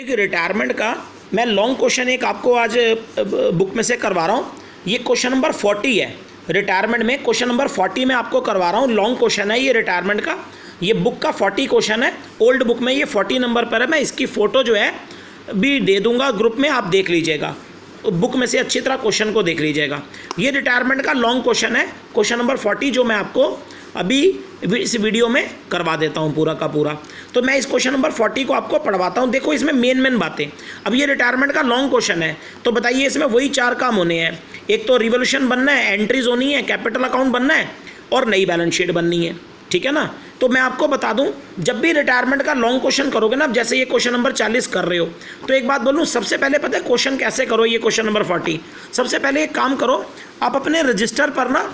एक रिटायरमेंट का मैं लॉन्ग क्वेश्चन एक आपको आज बुक में से करवा रहा हूँ। ये क्वेश्चन नंबर 40 है। रिटायरमेंट में क्वेश्चन नंबर 40 में आपको करवा रहा हूँ। लॉन्ग क्वेश्चन है ये रिटायरमेंट का। ये बुक का 40 क्वेश्चन है। ओल्ड बुक में ये 40 नंबर पर है। मैं इसकी फ़ोटो जो है भी दे दूंगा ग्रुप में, आप देख लीजिएगा। बुक में से अच्छी तरह क्वेश्चन को देख लीजिएगा। ये रिटायरमेंट का लॉन्ग क्वेश्चन है, क्वेश्चन नंबर 40, जो मैं आपको अभी इस वीडियो में करवा देता हूँ पूरा का पूरा। तो मैं इस क्वेश्चन नंबर 40 को आपको पढ़वाता हूँ। देखो इसमें मेन बातें। अब ये रिटायरमेंट का लॉन्ग क्वेश्चन है, तो बताइए इसमें वही 4 काम होने हैं। एक तो रिवोल्यूशन बनना है, एंट्रीज होनी है, कैपिटल अकाउंट बनना है और नई बैलेंस शीट बननी है। ठीक है ना। तो मैं आपको बता दूं, जब भी रिटायरमेंट का लॉन्ग क्वेश्चन करोगे ना, जैसे ये क्वेश्चन नंबर 40 कर रहे हो, तो एक बात बोलूं, सबसे पहले पता है क्वेश्चन कैसे करो। ये क्वेश्चन नंबर 40, सबसे पहले एक काम करो, आप अपने रजिस्टर पर ना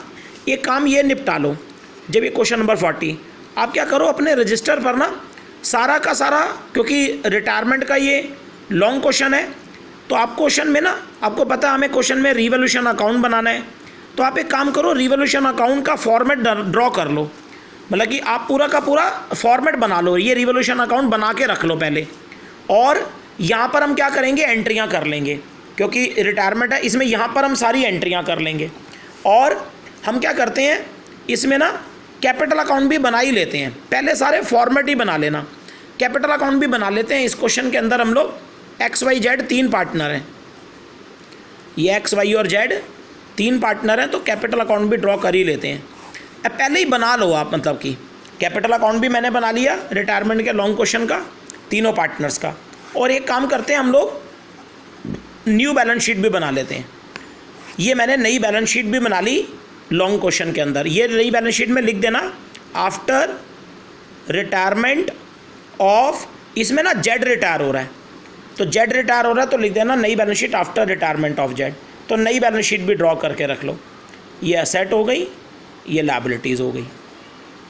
एक काम ये निपटा लो। जब ये क्वेश्चन नंबर 40 आप क्या करो, अपने रजिस्टर पर ना सारा का सारा, क्योंकि रिटायरमेंट का ये लॉन्ग क्वेश्चन है, तो आप क्वेश्चन में ना, आपको पता है हमें क्वेश्चन में रिवोल्यूशन अकाउंट बनाना है, तो आप एक काम करो, रिवोल्यूशन अकाउंट का फॉर्मेट ड्रॉ कर लो। मतलब कि आप पूरा का पूरा फॉर्मेट बना लो, ये रिवोल्यूशन अकाउंट बना के रख लो पहले। और यहाँ पर हम क्या करेंगे, एंट्रियाँ कर लेंगे, क्योंकि रिटायरमेंट है, इसमें यहाँ पर हम सारी एंट्रियाँ कर लेंगे। और हम क्या करते हैं, इसमें ना कैपिटल अकाउंट भी बना ही लेते हैं। पहले सारे फॉर्मेट ही बना लेना, कैपिटल अकाउंट भी बना लेते हैं। इस क्वेश्चन के अंदर हम लोग XYZ 3 पार्टनर हैं, ये XY और Z 3 पार्टनर हैं, तो कैपिटल अकाउंट भी ड्रॉ कर ही लेते हैं। अब पहले ही बना लो आप, मतलब कि कैपिटल अकाउंट भी मैंने बना लिया रिटायरमेंट के लॉन्ग क्वेश्चन का, तीनों पार्टनर्स का। और एक काम करते हैं, हम लोग न्यू बैलेंस शीट भी बना लेते हैं। ये मैंने नई बैलेंस शीट भी बना ली लॉन्ग क्वेश्चन के अंदर। ये नई बैलेंस शीट में लिख देना आफ्टर रिटायरमेंट ऑफ, इसमें ना Z रिटायर हो रहा है, तो Z रिटायर हो रहा है तो लिख देना नई balance sheet after retirement of Z। तो नई बैलेंस शीट भी ड्रॉ करके रख लो। ये असेट हो गई, ये लायबिलिटीज़ हो गई,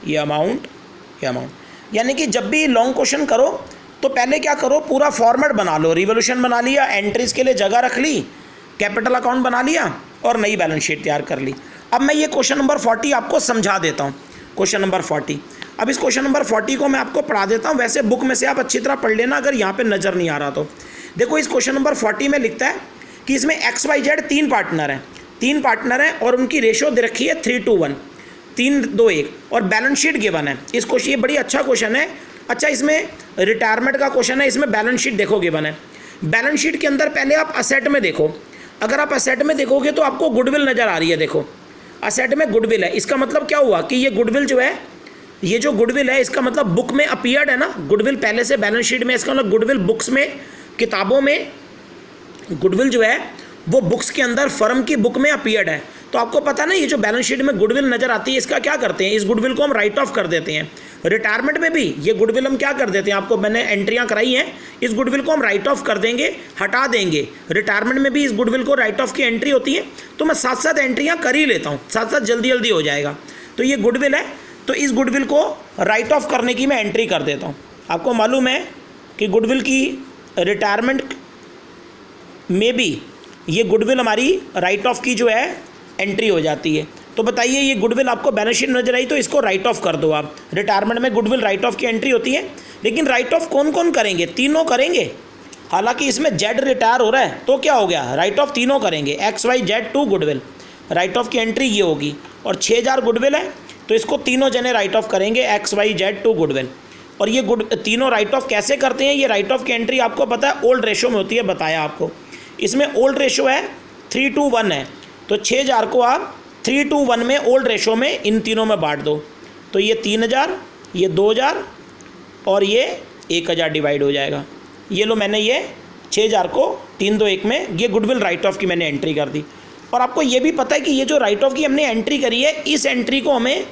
ये अमाउंट, ये अमाउंट। यानी कि जब भी लॉन्ग क्वेश्चन करो तो पहले क्या करो, पूरा फॉर्मेट बना लो। रिवोल्यूशन बना लिया, एंट्रीज के लिए जगह रख ली, कैपिटल अकाउंट बना लिया और नई बैलेंस शीट तैयार कर ली। अब मैं ये क्वेश्चन नंबर 40 आपको समझा देता हूँ। क्वेश्चन नंबर 40, अब इस क्वेश्चन नंबर 40 को मैं आपको पढ़ा देता हूँ। वैसे बुक में से आप अच्छी तरह पढ़ लेना, अगर यहाँ पे नज़र नहीं आ रहा तो। देखो इस क्वेश्चन नंबर 40 में लिखता है कि इसमें XYZ 3 पार्टनर हैं, 3 पार्टनर हैं और उनकी रेशो दे रखी है 3:1, 3:1, और बैलेंस शीट गिवन है। इस क्वेश्चन, ये बड़ी अच्छा क्वेश्चन है। अच्छा, इसमें रिटायरमेंट का क्वेश्चन है, इसमें बैलेंस शीट देखो गिवन है। बैलेंस शीट के अंदर पहले आप असेट में देखो। अगर आप असेट में देखोगे तो आपको गुडविल नज़र आ रही है। देखो असेट में गुडविल है, इसका मतलब क्या हुआ कि ये गुडविल जो है, ये जो गुडविल है, इसका मतलब बुक में अपीयर्ड है ना। गुडविल पहले से बैलेंस शीट में, इसका मतलब गुडविल बुक्स में, किताबों में गुडविल जो है वो बुक्स के अंदर फर्म की बुक में अपीयर्ड है। तो आपको पता ना, ये जो बैलेंस शीट में गुडविल नज़र आती है, इसका क्या करते हैं, इस गुडविल को हम राइट ऑफ कर देते हैं। रिटायरमेंट में भी ये गुडविल हम क्या कर देते हैं, आपको मैंने एंट्रियां कराई हैं, इस गुडविल को हम राइट ऑफ कर देंगे, हटा देंगे। रिटायरमेंट में भी इस गुडविल को राइट ऑफ की एंट्री होती है, तो मैं साथ साथ एंट्रियां कर ही लेता हूँ, साथ साथ जल्दी जल्दी हो जाएगा। तो ये गुडविल है, तो इस गुडविल को राइट ऑफ करने की मैं एंट्री कर देता हूँ। आपको मालूम है कि गुडविल की रिटायरमेंट में भी ये गुडविल हमारी राइट ऑफ की जो है एंट्री हो जाती है। तो बताइए, ये गुडविल आपको बैलेंस शीट नजर आई तो इसको राइट ऑफ कर दो आप। रिटायरमेंट में गुडविल राइट ऑफ की एंट्री होती है, लेकिन राइट ऑफ कौन कौन करेंगे, तीनों करेंगे। हालांकि इसमें Z रिटायर हो रहा है तो क्या हो गया, राइट ऑफ तीनों करेंगे। XYZ 2 गुडविल, राइट ऑफ की एंट्री ये होगी। और 6000 गुडविल है तो इसको तीनों जने राइट ऑफ करेंगे, XYZ 2 गुडविल। और ये तीनों राइट ऑफ कैसे करते हैं, ये राइट ऑफ की एंट्री आपको पता है ओल्ड रेशो में होती है, बताया आपको। इसमें ओल्ड रेशो है 3:1 है, तो 6000 को आप 3:1 में ओल्ड रेशो में इन तीनों में बांट दो, तो ये 3000, ये 2000 और ये 1000 डिवाइड हो जाएगा। ये लो, मैंने ये 6000 को 3:1 में ये गुडविल राइट ऑफ की मैंने एंट्री कर दी। और आपको ये भी पता है कि ये जो राइट ऑफ की हमने एंट्री करी है, इस एंट्री को हमें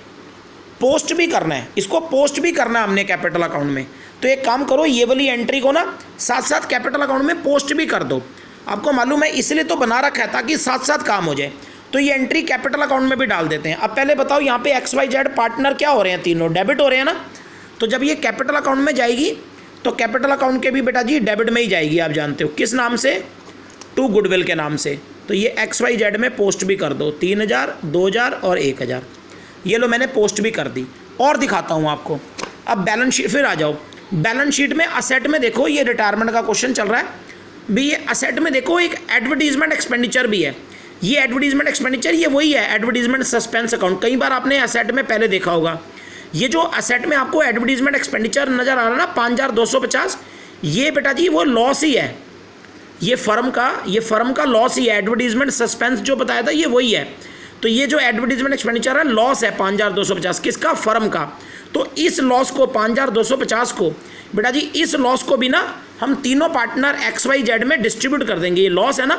पोस्ट भी करना है, इसको पोस्ट भी करना है हमने कैपिटल अकाउंट में। तो एक काम करो, ये वाली एंट्री को ना साथ साथ कैपिटल अकाउंट में पोस्ट भी कर दो। आपको मालूम है इसलिए तो बना रखा है ताकि साथ साथ काम हो जाए। तो ये एंट्री कैपिटल अकाउंट में भी डाल देते हैं। अब पहले बताओ, यहाँ पे XYZ पार्टनर क्या हो रहे हैं, तीनों डेबिट हो रहे हैं ना। तो जब ये कैपिटल अकाउंट में जाएगी तो कैपिटल अकाउंट के भी बेटा जी डेबिट में ही जाएगी। आप जानते हो किस नाम से, 2 गुडविल के नाम से। तो ये XYZ में पोस्ट भी कर दो, 3000, 2000 और 1000। ये लो, मैंने पोस्ट भी कर दी। और दिखाता हूँ आपको। अब बैलेंस शीट फिर आ जाओ, बैलेंस शीट में असेट में देखो, ये रिटायरमेंट का क्वेश्चन चल रहा है भी, ये असेट में देखो एक एडवर्टीजमेंट एक्सपेंडिचर भी है। ये एडवर्टीजमेंट एक्सपेंडिचर ये वही है, एडवर्टीजमेंट सस्पेंस अकाउंट। कई बार आपने असेट में पहले देखा होगा। ये जो असेट में आपको एडवर्टीजमेंट एक्सपेंडिचर नज़र आ रहा है ना 5250, ये बेटा जी वो लॉस ही है। ये फर्म का लॉस ही है। एडवर्टीजमेंट सस्पेंस जो बताया था ये वही है। तो ये जो एडवर्टीजमेंट एक्सपेंडिचर है लॉस है 5250, किसका? फर्म का। तो इस लॉस को 5250 को बेटा जी, इस लॉस को भी ना हम तीनों पार्टनर XYZ में डिस्ट्रीब्यूट कर देंगे। ये लॉस है ना,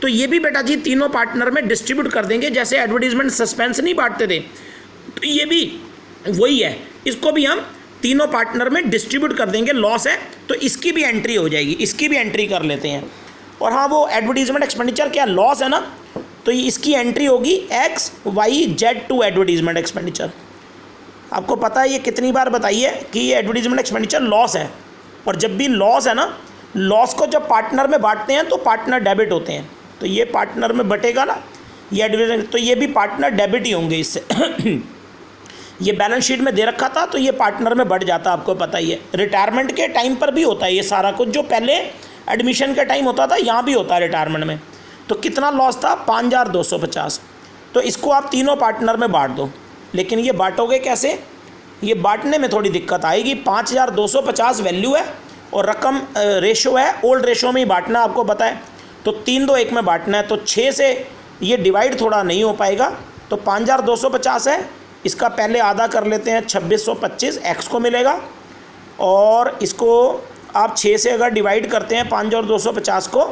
तो ये भी बेटा जी तीनों पार्टनर में डिस्ट्रीब्यूट कर देंगे। जैसे एडवर्टीजमेंट सस्पेंस नहीं बांटते थे, तो ये भी वही है, इसको भी हम तीनों पार्टनर में डिस्ट्रीब्यूट कर देंगे। लॉस है तो इसकी भी एंट्री हो जाएगी, इसकी भी एंट्री कर लेते हैं। और हाँ, वो एडवर्टीजमेंट एक्सपेंडिचर क्या लॉस है ना, तो इसकी एंट्री होगी XYZ टू एडवर्टीजमेंट एक्सपेंडिचर। आपको पता है ये कितनी बार बताइए कि ये एडवर्टीजमेंट एक्सपेंडिचर लॉस है। और जब भी लॉस है ना, लॉस को जब पार्टनर में बांटते हैं तो पार्टनर डेबिट होते हैं। तो ये पार्टनर में बटेगा ना ये एडवर्टीजमेंट, तो ये भी पार्टनर डेबिट ही होंगे इससे। ये बैलेंस शीट में दे रखा था तो ये पार्टनर में बढ़ जाता, आपको पता ही है। रिटायरमेंट के टाइम पर भी होता है ये सारा कुछ, जो पहले एडमिशन के टाइम होता था यहाँ भी होता है रिटायरमेंट में। तो कितना लॉस था? 5250। तो इसको आप तीनों पार्टनर में बांट दो। लेकिन ये बांटोगे कैसे? ये बांटने में थोड़ी दिक्कत आएगी। 5250 वैल्यू है और रकम रेशो है, ओल्ड रेशो में ही बांटना आपको पता है। तो 3-2-1 में बांटना है, तो 6 से ये डिवाइड थोड़ा नहीं हो पाएगा। तो 5250 है, इसका पहले आधा कर लेते हैं, 2625 x को मिलेगा। और इसको आप 6 से अगर डिवाइड करते हैं 5250 को,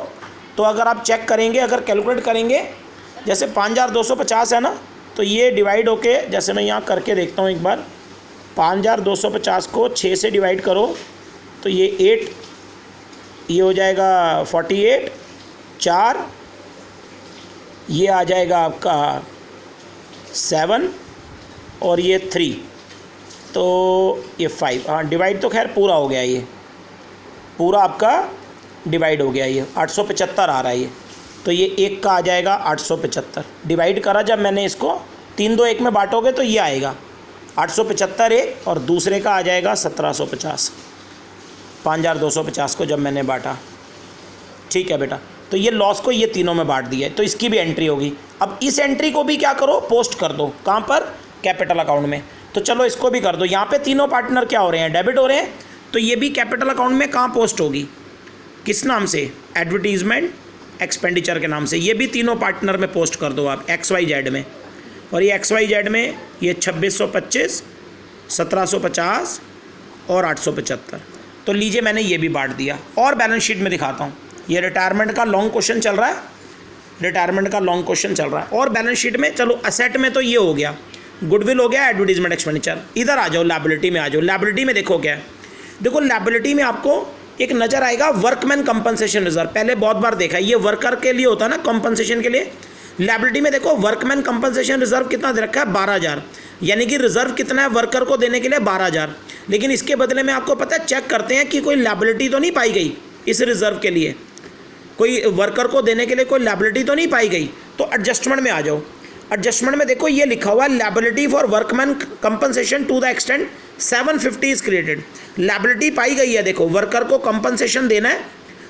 तो अगर आप चेक करेंगे, अगर कैलकुलेट करेंगे, जैसे 5250 है ना, तो ये डिवाइड होके, जैसे मैं यहाँ करके देखता हूँ एक बार, 5250 को 6 से डिवाइड करो तो ये 8, ये हो जाएगा 48, 4, ये आ जाएगा आपका 7 और ये 3, तो ये 5। हाँ, डिवाइड तो खैर पूरा हो गया, ये पूरा आपका डिवाइड हो गया, ये 875 आ रहा है ये। तो ये एक का आ जाएगा 875, डिवाइड करा जब मैंने इसको 3-2-1 में बांटोगे तो ये आएगा 875 एक, और दूसरे का आ जाएगा 1750। 5250 को जब मैंने बांटा, ठीक है बेटा। तो ये लॉस को ये तीनों में बांट दिया है, तो इसकी भी एंट्री होगी। अब इस एंट्री को भी क्या करो? पोस्ट कर दो। कहाँ पर? कैपिटल अकाउंट में। तो चलो इसको भी कर दो। यहाँ पे तीनों पार्टनर क्या हो रहे हैं? डेबिट हो रहे हैं। तो ये भी कैपिटल अकाउंट में कहाँ पोस्ट होगी? किस नाम से? एडवर्टीजमेंट एक्सपेंडिचर के नाम से। ये भी तीनों पार्टनर में पोस्ट कर दो आप XYZ में। और ये XYZ में ये 2625, 1750 और 875। तो लीजिए मैंने ये भी बांट दिया। और बैलेंस शीट में दिखाता हूँ, ये रिटायरमेंट का लॉन्ग क्वेश्चन चल रहा है, रिटायरमेंट का लॉन्ग क्वेश्चन चल रहा है। और बैलेंस शीट में चलो, असेट में तो ये हो गया, गुडविल हो गया, एडवर्टीजमेंट एक्सपेंडिचर। इधर आ जाओ, लायबिलिटी में आ जाओ। लायबिलिटी में देखो क्या है, देखो लायबिलिटी में आपको एक नज़र आएगा वर्कमैन कंपनसेशन रिजर्व। पहले बहुत बार देखा है, ये वर्कर के लिए होता है ना, कंपनसेशन के लिए। लायबिलिटी में देखो वर्कमैन कंपनसेशन रिजर्व कितना दे रखा है? 12000। यानी कि रिजर्व कितना है वर्कर को देने के लिए? 12000। लेकिन इसके बदले में आपको पता है, चेक करते हैं कि कोई लायबिलिटी तो नहीं पाई गई इस रिजर्व के लिए, कोई वर्कर को देने के लिए कोई लायबिलिटी तो नहीं पाई गई। तो एडजस्टमेंट में आ जाओ। एडजस्टमेंट में देखो ये लिखा हुआ है, liability for workman compensation to the extent 750 is created. Liability पाई गई है, देखो वर्कर को कंपनसेशन देना है,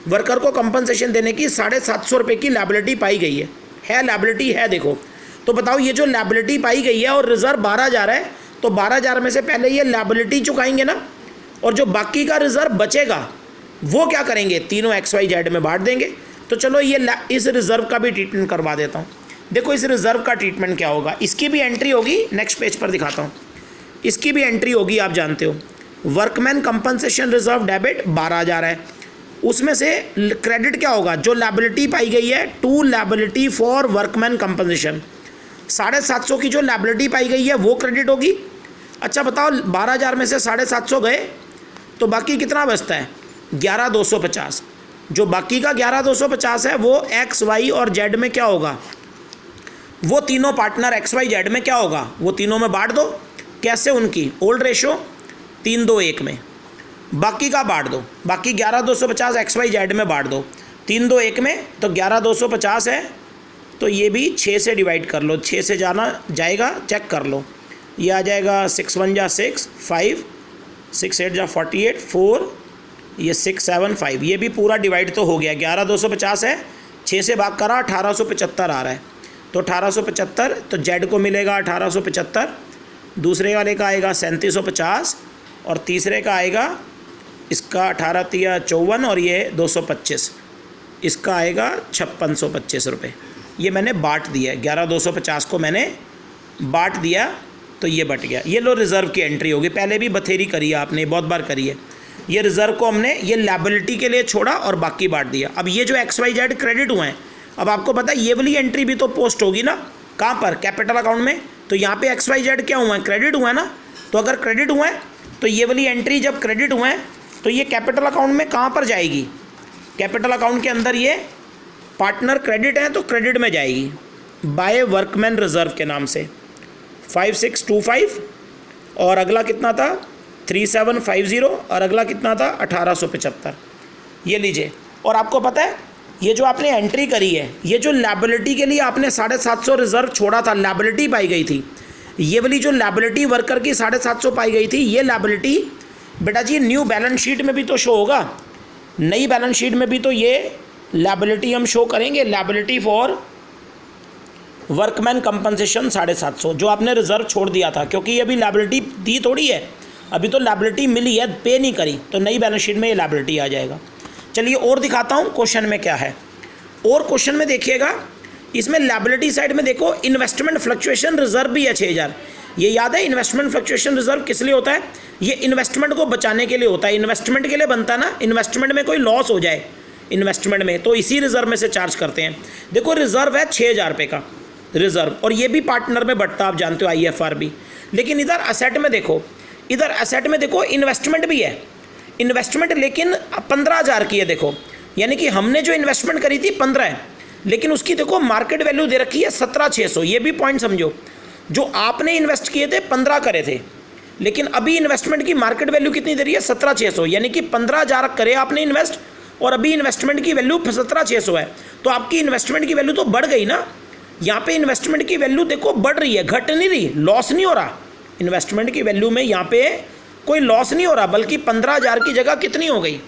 वर्कर को कंपनसेशन देने की 750 रुपये की लायबिलिटी पाई गई है लायबिलिटी है। देखो तो बताओ, ये जो लायबिलिटी पाई गई है और रिजर्व 12000 है, तो 12000 में से पहले ये लायबिलिटी चुकाएंगे ना, और जो बाकी का रिजर्व बचेगा वो क्या करेंगे? तीनों XYZ में बांट देंगे। तो चलो ये इस रिजर्व का भी ट्रीटमेंट करवा देता हूँ। देखो इस रिजर्व का ट्रीटमेंट क्या होगा, इसकी भी एंट्री होगी, नेक्स्ट पेज पर दिखाता हूँ। इसकी भी एंट्री होगी, आप जानते हो, वर्कमैन कंपनसेशन रिजर्व डेबिट 12000 है, उसमें से क्रेडिट क्या होगा? जो लायबिलिटी पाई गई है to liability for workman compensation, 750 की जो लायबिलिटी पाई गई है वो क्रेडिट होगी। अच्छा बताओ, 12000 में से 750 गए तो बाकी कितना बचता है? 11250। जो बाकी का 11250 है वो X, Y और Z में क्या होगा? वो तीनों पार्टनर XYZ में क्या होगा? वो तीनों में बांट दो। कैसे? उनकी ओल्ड रेशो 3-2-1 में। बाकी का बांट दो, बाकी 11250 XYZ में बांट दो 3-2-1 में। तो 11250 है, तो ये भी 6 से डिवाइड कर लो, 6 से जाना जाएगा, चेक कर लो। ये आ जाएगा 6 1 जा 6, 5 6 8 जा 48, 4 ये 6 7 5, ये भी पूरा डिवाइड तो हो गया। 11,250 है, 6 से भाग करा 1875 आ रहा है। तो 1875 तो जेड को मिलेगा 1875, दूसरे वाले का आएगा 3750 और तीसरे का आएगा इसका 18 तिया 54 और ये 225, इसका आएगा 5625 रुपये। ये मैंने बांट दिया है, 11,250 को मैंने बांट दिया तो ये बट गया। ये लो रिज़र्व की एंट्री होगी, पहले भी बथेरी करी है आपने, बहुत बार करी है। ये रिज़र्व को हमने ये लायबिलिटी के लिए छोड़ा और बाकी बांट दिया। अब ये जो XYZ क्रेडिट हुए हैं, अब आपको पता है ये वाली एंट्री भी तो पोस्ट होगी ना, कहाँ पर, कैपिटल अकाउंट में। तो यहाँ पे XYZ क्या हुआ है, क्रेडिट हुआ है ना। तो अगर क्रेडिट हुआ है तो ये वाली एंट्री जब क्रेडिट हुआ है तो ये कैपिटल अकाउंट में कहाँ पर जाएगी, कैपिटल अकाउंट के अंदर ये पार्टनर क्रेडिट है तो क्रेडिट में जाएगी बाय वर्कमैन रिजर्व के नाम से 5625, और अगला कितना था 3750, और अगला कितना था 1875। ये लीजिए। और आपको पता है ये जो आपने एंट्री करी है, ये जो लायबिलिटी के लिए आपने 750 रिजर्व छोड़ा था, लायबिलिटी पाई गई थी, ये वाली जो लायबिलिटी वर्कर की 750 पाई गई थी, ये लायबिलिटी बेटा जी न्यू बैलेंस शीट में भी तो शो होगा, नई बैलेंस शीट में भी तो ये लायबिलिटी हम शो करेंगे। लायबिलिटी फॉर वर्कमैन कंपनसेशन 750, जो आपने रिजर्व छोड़ दिया था, क्योंकि ये अभी लायबिलिटी दी थोड़ी है, अभी तो लायबिलिटी मिली है, पे नहीं करी, तो नई बैलेंस शीट में ये लायबिलिटी आ जाएगा। चलिए और दिखाता हूँ क्वेश्चन में क्या है। और क्वेश्चन में देखिएगा, इसमें लायबिलिटी साइड में देखो इन्वेस्टमेंट फ्लक्चुएशन रिजर्व भी है 6000। ये याद है इन्वेस्टमेंट फ्लक्चुएशन रिजर्व किस लिए होता है, ये इन्वेस्टमेंट को बचाने के लिए होता है, इन्वेस्टमेंट के लिए बनता है ना, इन्वेस्टमेंट में कोई लॉस हो जाए इन्वेस्टमेंट में तो इसी रिजर्व में से चार्ज करते हैं। देखो रिजर्व है 6000 रुपये का रिजर्व, और ये भी पार्टनर में बढ़ता, आप जानते हो IFR भी। लेकिन इधर असेट में देखो, इधर असेट में देखो इन्वेस्टमेंट भी है, इन्वेस्टमेंट लेकिन 15,000 की है। देखो यानी कि हमने जो इन्वेस्टमेंट करी थी 15 है, लेकिन उसकी देखो मार्केट वैल्यू दे रखी है 17,600। ये भी पॉइंट समझो, जो आपने इन्वेस्ट किए थे 15 करे थे, लेकिन अभी इन्वेस्टमेंट की मार्केट वैल्यू कितनी दे रही है 17,600, यानी कि 15,000 करे आपने इन्वेस्ट और अभी इन्वेस्टमेंट की वैल्यू 17,600 है, तो आपकी इन्वेस्टमेंट की वैल्यू तो बढ़ गई ना। यहाँ पे इन्वेस्टमेंट की वैल्यू देखो बढ़ रही है, घट नहीं रही, लॉस नहीं हो रहा। इन्वेस्टमेंट की वैल्यू में यहाँ पे कोई लॉस नहीं हो रहा, बल्कि 15,000 की जगह कितनी हो गई,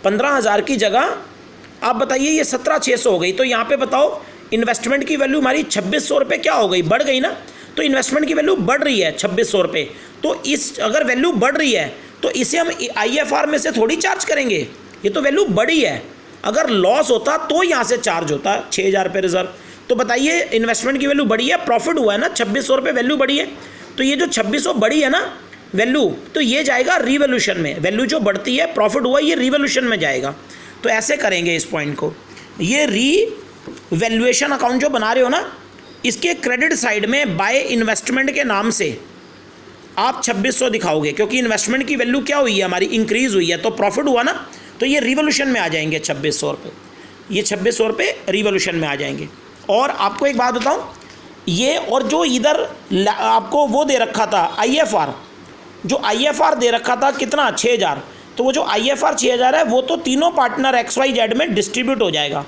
15,000 की जगह आप बताइए ये 17,600 हो गई। तो यहाँ पे बताओ इन्वेस्टमेंट की वैल्यू हमारी 2,600 रुपये क्या हो गई, बढ़ गई ना। तो इन्वेस्टमेंट की वैल्यू बढ़ रही है 2,600 रुपये, तो इस अगर वैल्यू बढ़ रही है तो इसे हम IFR में से थोड़ी चार्ज करेंगे, ये तो वैल्यू बढ़ी है। अगर लॉस होता तो यहाँ से चार्ज होता 6,000 रुपये रिजर्व। तो बताइए इन्वेस्टमेंट की वैल्यू बढ़ी है, प्रॉफिट हुआ है ना, 2,600 रुपये वैल्यू बढ़ी है, तो ये जो 2,600 बढ़ी है ना वैल्यू, तो ये जाएगा रिवोल्यूशन में। वैल्यू जो बढ़ती है, प्रॉफिट हुआ, ये रिवोल्यूशन में जाएगा। तो ऐसे करेंगे इस पॉइंट को, ये रीवैल्यूएशन अकाउंट जो बना रहे हो ना, इसके क्रेडिट साइड में बाय इन्वेस्टमेंट के नाम से आप 2,600 दिखाओगे, क्योंकि इन्वेस्टमेंट की वैल्यू क्या हुई है हमारी, इंक्रीज हुई है, तो प्रॉफिट हुआ ना, तो ये रिवोल्यूशन में आ जाएंगे 2,600 रुपये, ये 2,600 रुपये रिवोल्यूशन में आ जाएंगे। और आपको एक बात बताऊं, ये और जो इधर आपको वो दे रखा था IFR, जो IFR दे रखा था कितना 6,000, तो वो जो IFR 6,000 है वो तो तीनों पार्टनर XYZ में डिस्ट्रीब्यूट हो जाएगा,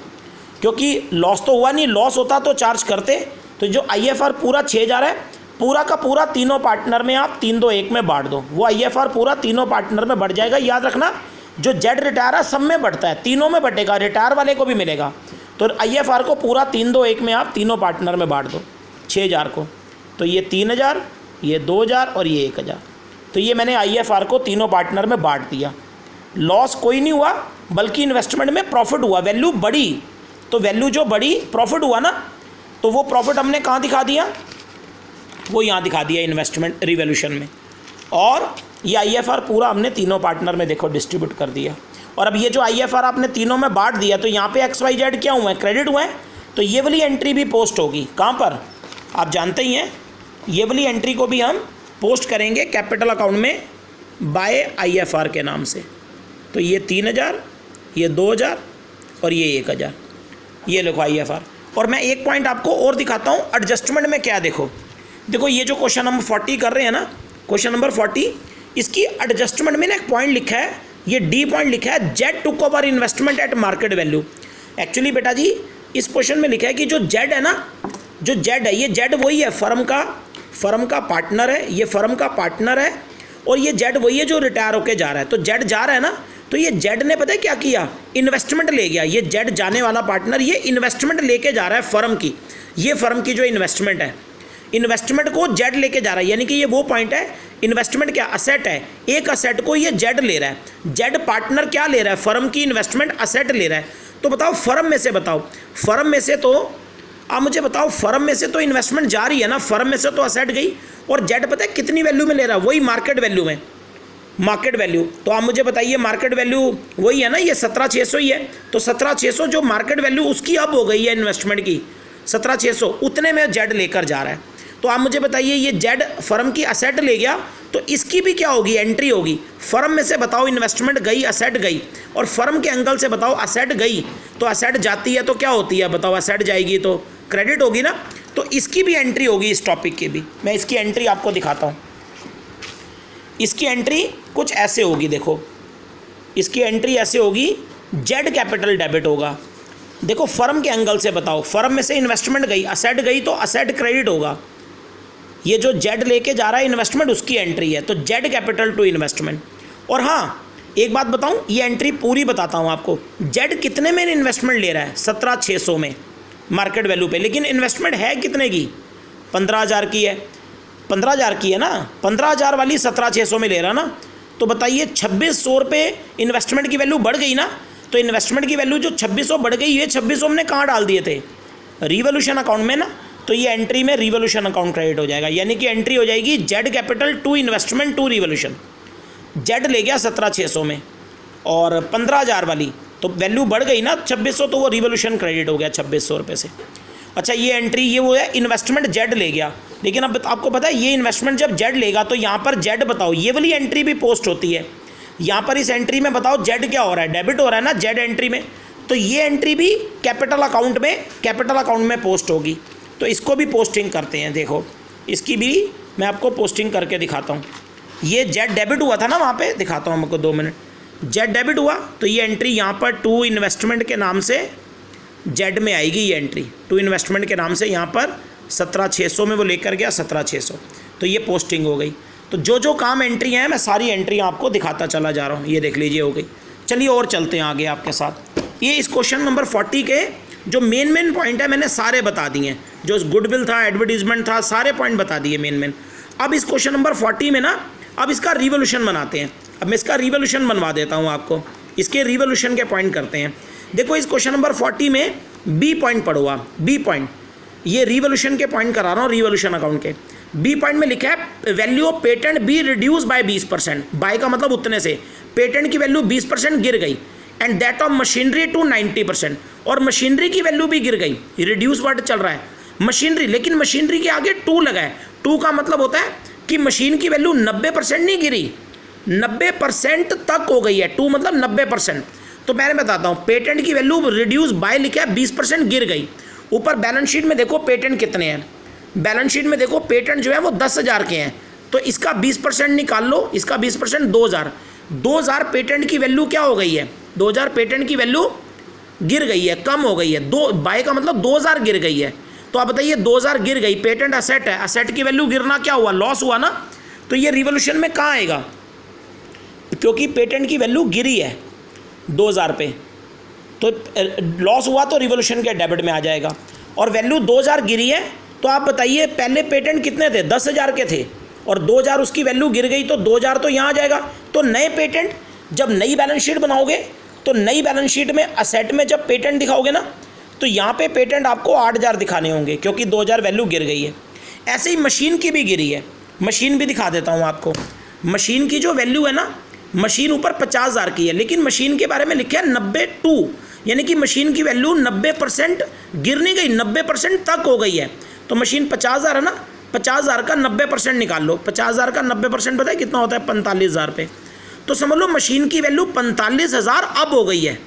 क्योंकि लॉस तो हुआ नहीं, लॉस होता तो चार्ज करते। तो जो IFR पूरा 6,000 है, पूरा का पूरा तीनों पार्टनर में आप 3-2-1 में बांट दो, वो IFR पूरा तीनों पार्टनर में बढ़ जाएगा। याद रखना जो जेड रिटायर है सब में बढ़ता है, तीनों में बढ़ेगा, रिटायर वाले को भी मिलेगा। तो IFR को पूरा 3-2-1 में आप तीनों पार्टनर में बांट दो 6,000 को, तो ये 3,000, ये 2,000 और ये 1,000। तो ये मैंने IFR को तीनों पार्टनर में बांट दिया। लॉस कोई नहीं हुआ, बल्कि इन्वेस्टमेंट में प्रॉफिट हुआ, वैल्यू बढ़ी। तो वैल्यू जो बढ़ी, प्रॉफिट हुआ ना, तो वो प्रॉफिट हमने कहाँ दिखा दिया, वो यहाँ दिखा दिया इन्वेस्टमेंट रिवोल्यूशन में। और ये IFR पूरा हमने तीनों पार्टनर में देखो डिस्ट्रीब्यूट कर दिया। और अब ये जो IFR आपने तीनों में बांट दिया, तो यहाँ पे XYZ क्या हुआ है, क्रेडिट हुआ है, तो ये वाली एंट्री भी पोस्ट होगी कहाँ पर, आप जानते ही हैं, ये वाली एंट्री को भी हम पोस्ट करेंगे कैपिटल अकाउंट में बाय IFR के नाम से। तो ये 3,000, ये 2,000 और ये 1,000, ये लिखो IFR। और मैं एक पॉइंट आपको और दिखाता हूँ एडजस्टमेंट में क्या। देखो ये जो क्वेश्चन नंबर 40 कर रहे हैं ना, क्वेश्चन नंबर 40, इसकी एडजस्टमेंट में ना एक पॉइंट लिखा है, ये D पॉइंट लिखा है, Z took over investment at market value. Actually बेटा जी इस क्वेश्चन में लिखा है कि जो जेड है ना, जो जेड है, ये जेड वही है फर्म का पार्टनर है, ये फर्म का पार्टनर है, और ये जेड वही है जो रिटायर होके जा रहा है। तो जेड जा रहा है ना, तो ये जेड ने पता है क्या किया, इन्वेस्टमेंट ले गया। ये जेड जाने वाला पार्टनर ये इन्वेस्टमेंट लेके जा रहा है फर्म की, ये फर्म की जो इन्वेस्टमेंट है, इन्वेस्टमेंट को जेड लेके जा रहा है। यानी कि ये वो पॉइंट है, इन्वेस्टमेंट क्या असेट है, एक असेट को ये जेड ले रहा है। जेड पार्टनर क्या ले रहा है, फर्म की इन्वेस्टमेंट असेट ले रहा है। तो बताओ फर्म में से, बताओ फर्म में से, तो आप मुझे बताओ फर्म में से तो इन्वेस्टमेंट जा रही है ना, फर्म में से तो असेट गई, और जेड पता है कितनी वैल्यू में ले रहा है, वही मार्केट वैल्यू में, मार्केट वैल्यू। तो आप मुझे बताइए मार्केट वैल्यू वही है ना, ये 17,600 ही है। तो 17,600 जो मार्केट वैल्यू उसकी अब हो गई है इन्वेस्टमेंट की 17,600, उतने में जेड लेकर जा रहा है। तो आप मुझे बताइए ये जेड फर्म की असेट ले गया, तो इसकी भी क्या होगी, एंट्री होगी। फर्म में से बताओ इन्वेस्टमेंट गई, असेट गई, और फर्म के एंगल से बताओ असेट गई, तो असेट जाती है तो क्या होती है, बताओ असेट जाएगी तो क्रेडिट होगी ना। तो इसकी भी एंट्री होगी, इस टॉपिक की भी। मैं इसकी एंट्री आपको दिखाता हूँ। इसकी एंट्री कुछ ऐसे होगी, देखो इसकी एंट्री ऐसे होगी, जेड कैपिटल डेबिट होगा। देखो फर्म के एंगल से बताओ, फर्म में से इन्वेस्टमेंट गई, असेट गई, तो असेट क्रेडिट होगा। ये जो जेड लेके जा रहा है इन्वेस्टमेंट, उसकी एंट्री है, तो जेड कैपिटल टू इन्वेस्टमेंट। और हाँ एक बात बताऊं, ये एंट्री पूरी बताता हूं आपको। जेड कितने में इन्वेस्टमेंट ले रहा है, 17,600 में मार्केट वैल्यू पे, लेकिन इन्वेस्टमेंट है कितने की, 15,000 की है, 15,000 की है ना, 15,000 वाली 17,600 में ले रहा ना। तो बताइए 2,600 रुपये इन्वेस्टमेंट की वैल्यू बढ़ गई ना। तो इन्वेस्टमेंट की वैल्यू जो 2,600 बढ़ गई, ये 2,600 हमने कहाँ डाल दिए थे, रिवोल्यूशन अकाउंट में ना। तो ये एंट्री में रिवोल्यूशन अकाउंट क्रेडिट हो जाएगा, यानी कि एंट्री हो जाएगी Z capital to investment to revaluation. Z ले गया 17,600 में, और 15,000 वाली तो वैल्यू बढ़ गई ना 2,600, तो वो रिवोल्यूशन क्रेडिट हो गया 2,600 रुपये से। अच्छा ये एंट्री ये वो है, इन्वेस्टमेंट जेड ले गया, लेकिन अब आपको पता है ये इन्वेस्टमेंट जब जेड लेगा तो यहाँ पर जेड बताओ, ये वाली एंट्री भी पोस्ट होती है। यहाँ पर इस एंट्री में बताओ जेड क्या हो रहा है, डेबिट हो रहा है ना जेड एंट्री में। तो ये एंट्री भी कैपिटल अकाउंट में पोस्ट होगी। तो इसको भी पोस्टिंग करते हैं, देखो इसकी भी मैं आपको पोस्टिंग करके दिखाता हूँ। ये जेड डेबिट हुआ था ना वहाँ पे, दिखाता हूँ आपको 2 मिनट। जेड डेबिट हुआ तो ये एंट्री यहाँ पर टू इन्वेस्टमेंट के नाम से जेड में आएगी। ये एंट्री टू इन्वेस्टमेंट के नाम से यहाँ पर 17,600 में वो लेकर गया 17,600, तो ये पोस्टिंग हो गई। तो जो जो काम एंट्री हैं मैं सारी एंट्री आपको दिखाता चला जा रहा हूँ। ये देख लीजिए हो गई। चलिए और चलते हैं आगे आपके साथ। ये इस क्वेश्चन नंबर 40 के जो मेन पॉइंट है मैंने सारे बता दिए हैं, जो गुडविल था, एडवर्टीजमेंट था, सारे पॉइंट बता दिए मेन। अब इस क्वेश्चन नंबर 40 में ना अब इसका रिवोल्यूशन बनाते हैं। अब मैं इसका रिवोल्यूशन बनवा देता हूँ आपको, इसके रिवोल्यूशन के पॉइंट करते हैं। देखो इस क्वेश्चन नंबर 40 में बी पॉइंट पढ़ो आप, बी पॉइंट, ये रिवोल्यूशन के पॉइंट करा रहा हूँ, रिवोल्यूशन अकाउंट के। बी पॉइंट में लिखा है value of patent be reduce by 20%, by का मतलब उतने से, पेटेंट की वैल्यू 20% गिर गई, and that of machinery to 90%, और मशीनरी की वैल्यू भी गिर गई। रिड्यूस वर्ड चल रहा है मशीनरी, लेकिन मशीनरी के आगे टू लगा है। टू का मतलब होता है कि मशीन की वैल्यू 90% नहीं गिरी, 90% तक हो गई है। टू मतलब 90%। तो मैं बताता हूँ, पेटेंट की वैल्यू रिड्यूस बाय लिखा है 20% गिर गई। ऊपर बैलेंस शीट में देखो पेटेंट कितने हैं, बैलेंस शीट में देखो पेटेंट जो है वो 10,000 के हैं, तो इसका 20% निकाल लो, इसका 20% 2,000 पेटेंट की वैल्यू क्या हो गई है, 2,000 पेटेंट की वैल्यू गिर गई है, कम हो गई है। दो बाय का मतलब 2,000 गिर गई है। तो आप बताइए 2,000 गिर गई, पेटेंट असेट है, असेट की वैल्यू गिरना क्या हुआ, लॉस हुआ ना। तो ये रिवोल्यूशन में कहाँ आएगा, क्योंकि पेटेंट की वैल्यू गिरी है 2,000 पे, तो लॉस हुआ तो रिवोल्यूशन के डेबिट में आ जाएगा। और वैल्यू 2,000 गिरी है, तो आप बताइए पहले पेटेंट कितने थे, 10,000 के थे, और 2,000 उसकी वैल्यू गिर गई, तो 2,000 तो यहाँ आ जाएगा। तो नए पेटेंट जब नई बैलेंस शीट बनाओगे, तो नई बैलेंस शीट में असेट में जब पेटेंट दिखाओगे ना, तो यहाँ पे पेटेंट आपको 8,000 दिखाने होंगे, क्योंकि 2,000 वैल्यू गिर गई है। ऐसे ही मशीन की भी गिरी है, मशीन भी दिखा देता हूँ आपको। मशीन की जो वैल्यू है ना, मशीन ऊपर 50,000 की है, लेकिन मशीन के बारे में लिखा है 92, यानी कि मशीन की वैल्यू 90% गिर नहीं गई, 90% तक हो गई है। तो मशीन 50,000 है ना, 50,000 का 90% निकाल लो, 50,000 का 90% पता है कितना होता है, 45,000 रुपये। तो समझ लो मशीन की वैल्यू 45,000 अब हो गई है,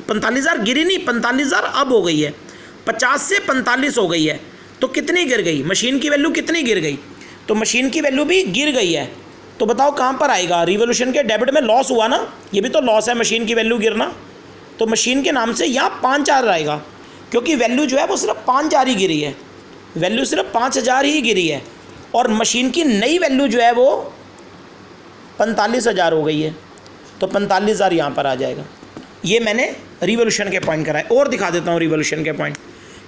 45,000 गिरी नहीं, 45,000 अब हो गई है, 50 से 45 हो गई है। तो कितनी गिर गई मशीन की वैल्यू, कितनी गिर गई, तो मशीन की वैल्यू भी गिर गई है। तो बताओ कहाँ पर आएगा, रिवोल्यूशन के डेबिट में लॉस हुआ ना, ये भी तो लॉस है मशीन की वैल्यू गिरना। तो मशीन के नाम से यहाँ 5,000 आएगा, क्योंकि वैल्यू जो है वो सिर्फ 5,000 ही गिरी है, वैल्यू सिर्फ 5,000 ही गिरी है। और मशीन की नई वैल्यू जो है वो 45,000 हो गई है, तो 45,000 यहाँ पर आ जाएगा। ये मैंने रिवोल्यूशन के पॉइंट कराए। और दिखा देता हूँ रिवोल्यूशन के पॉइंट।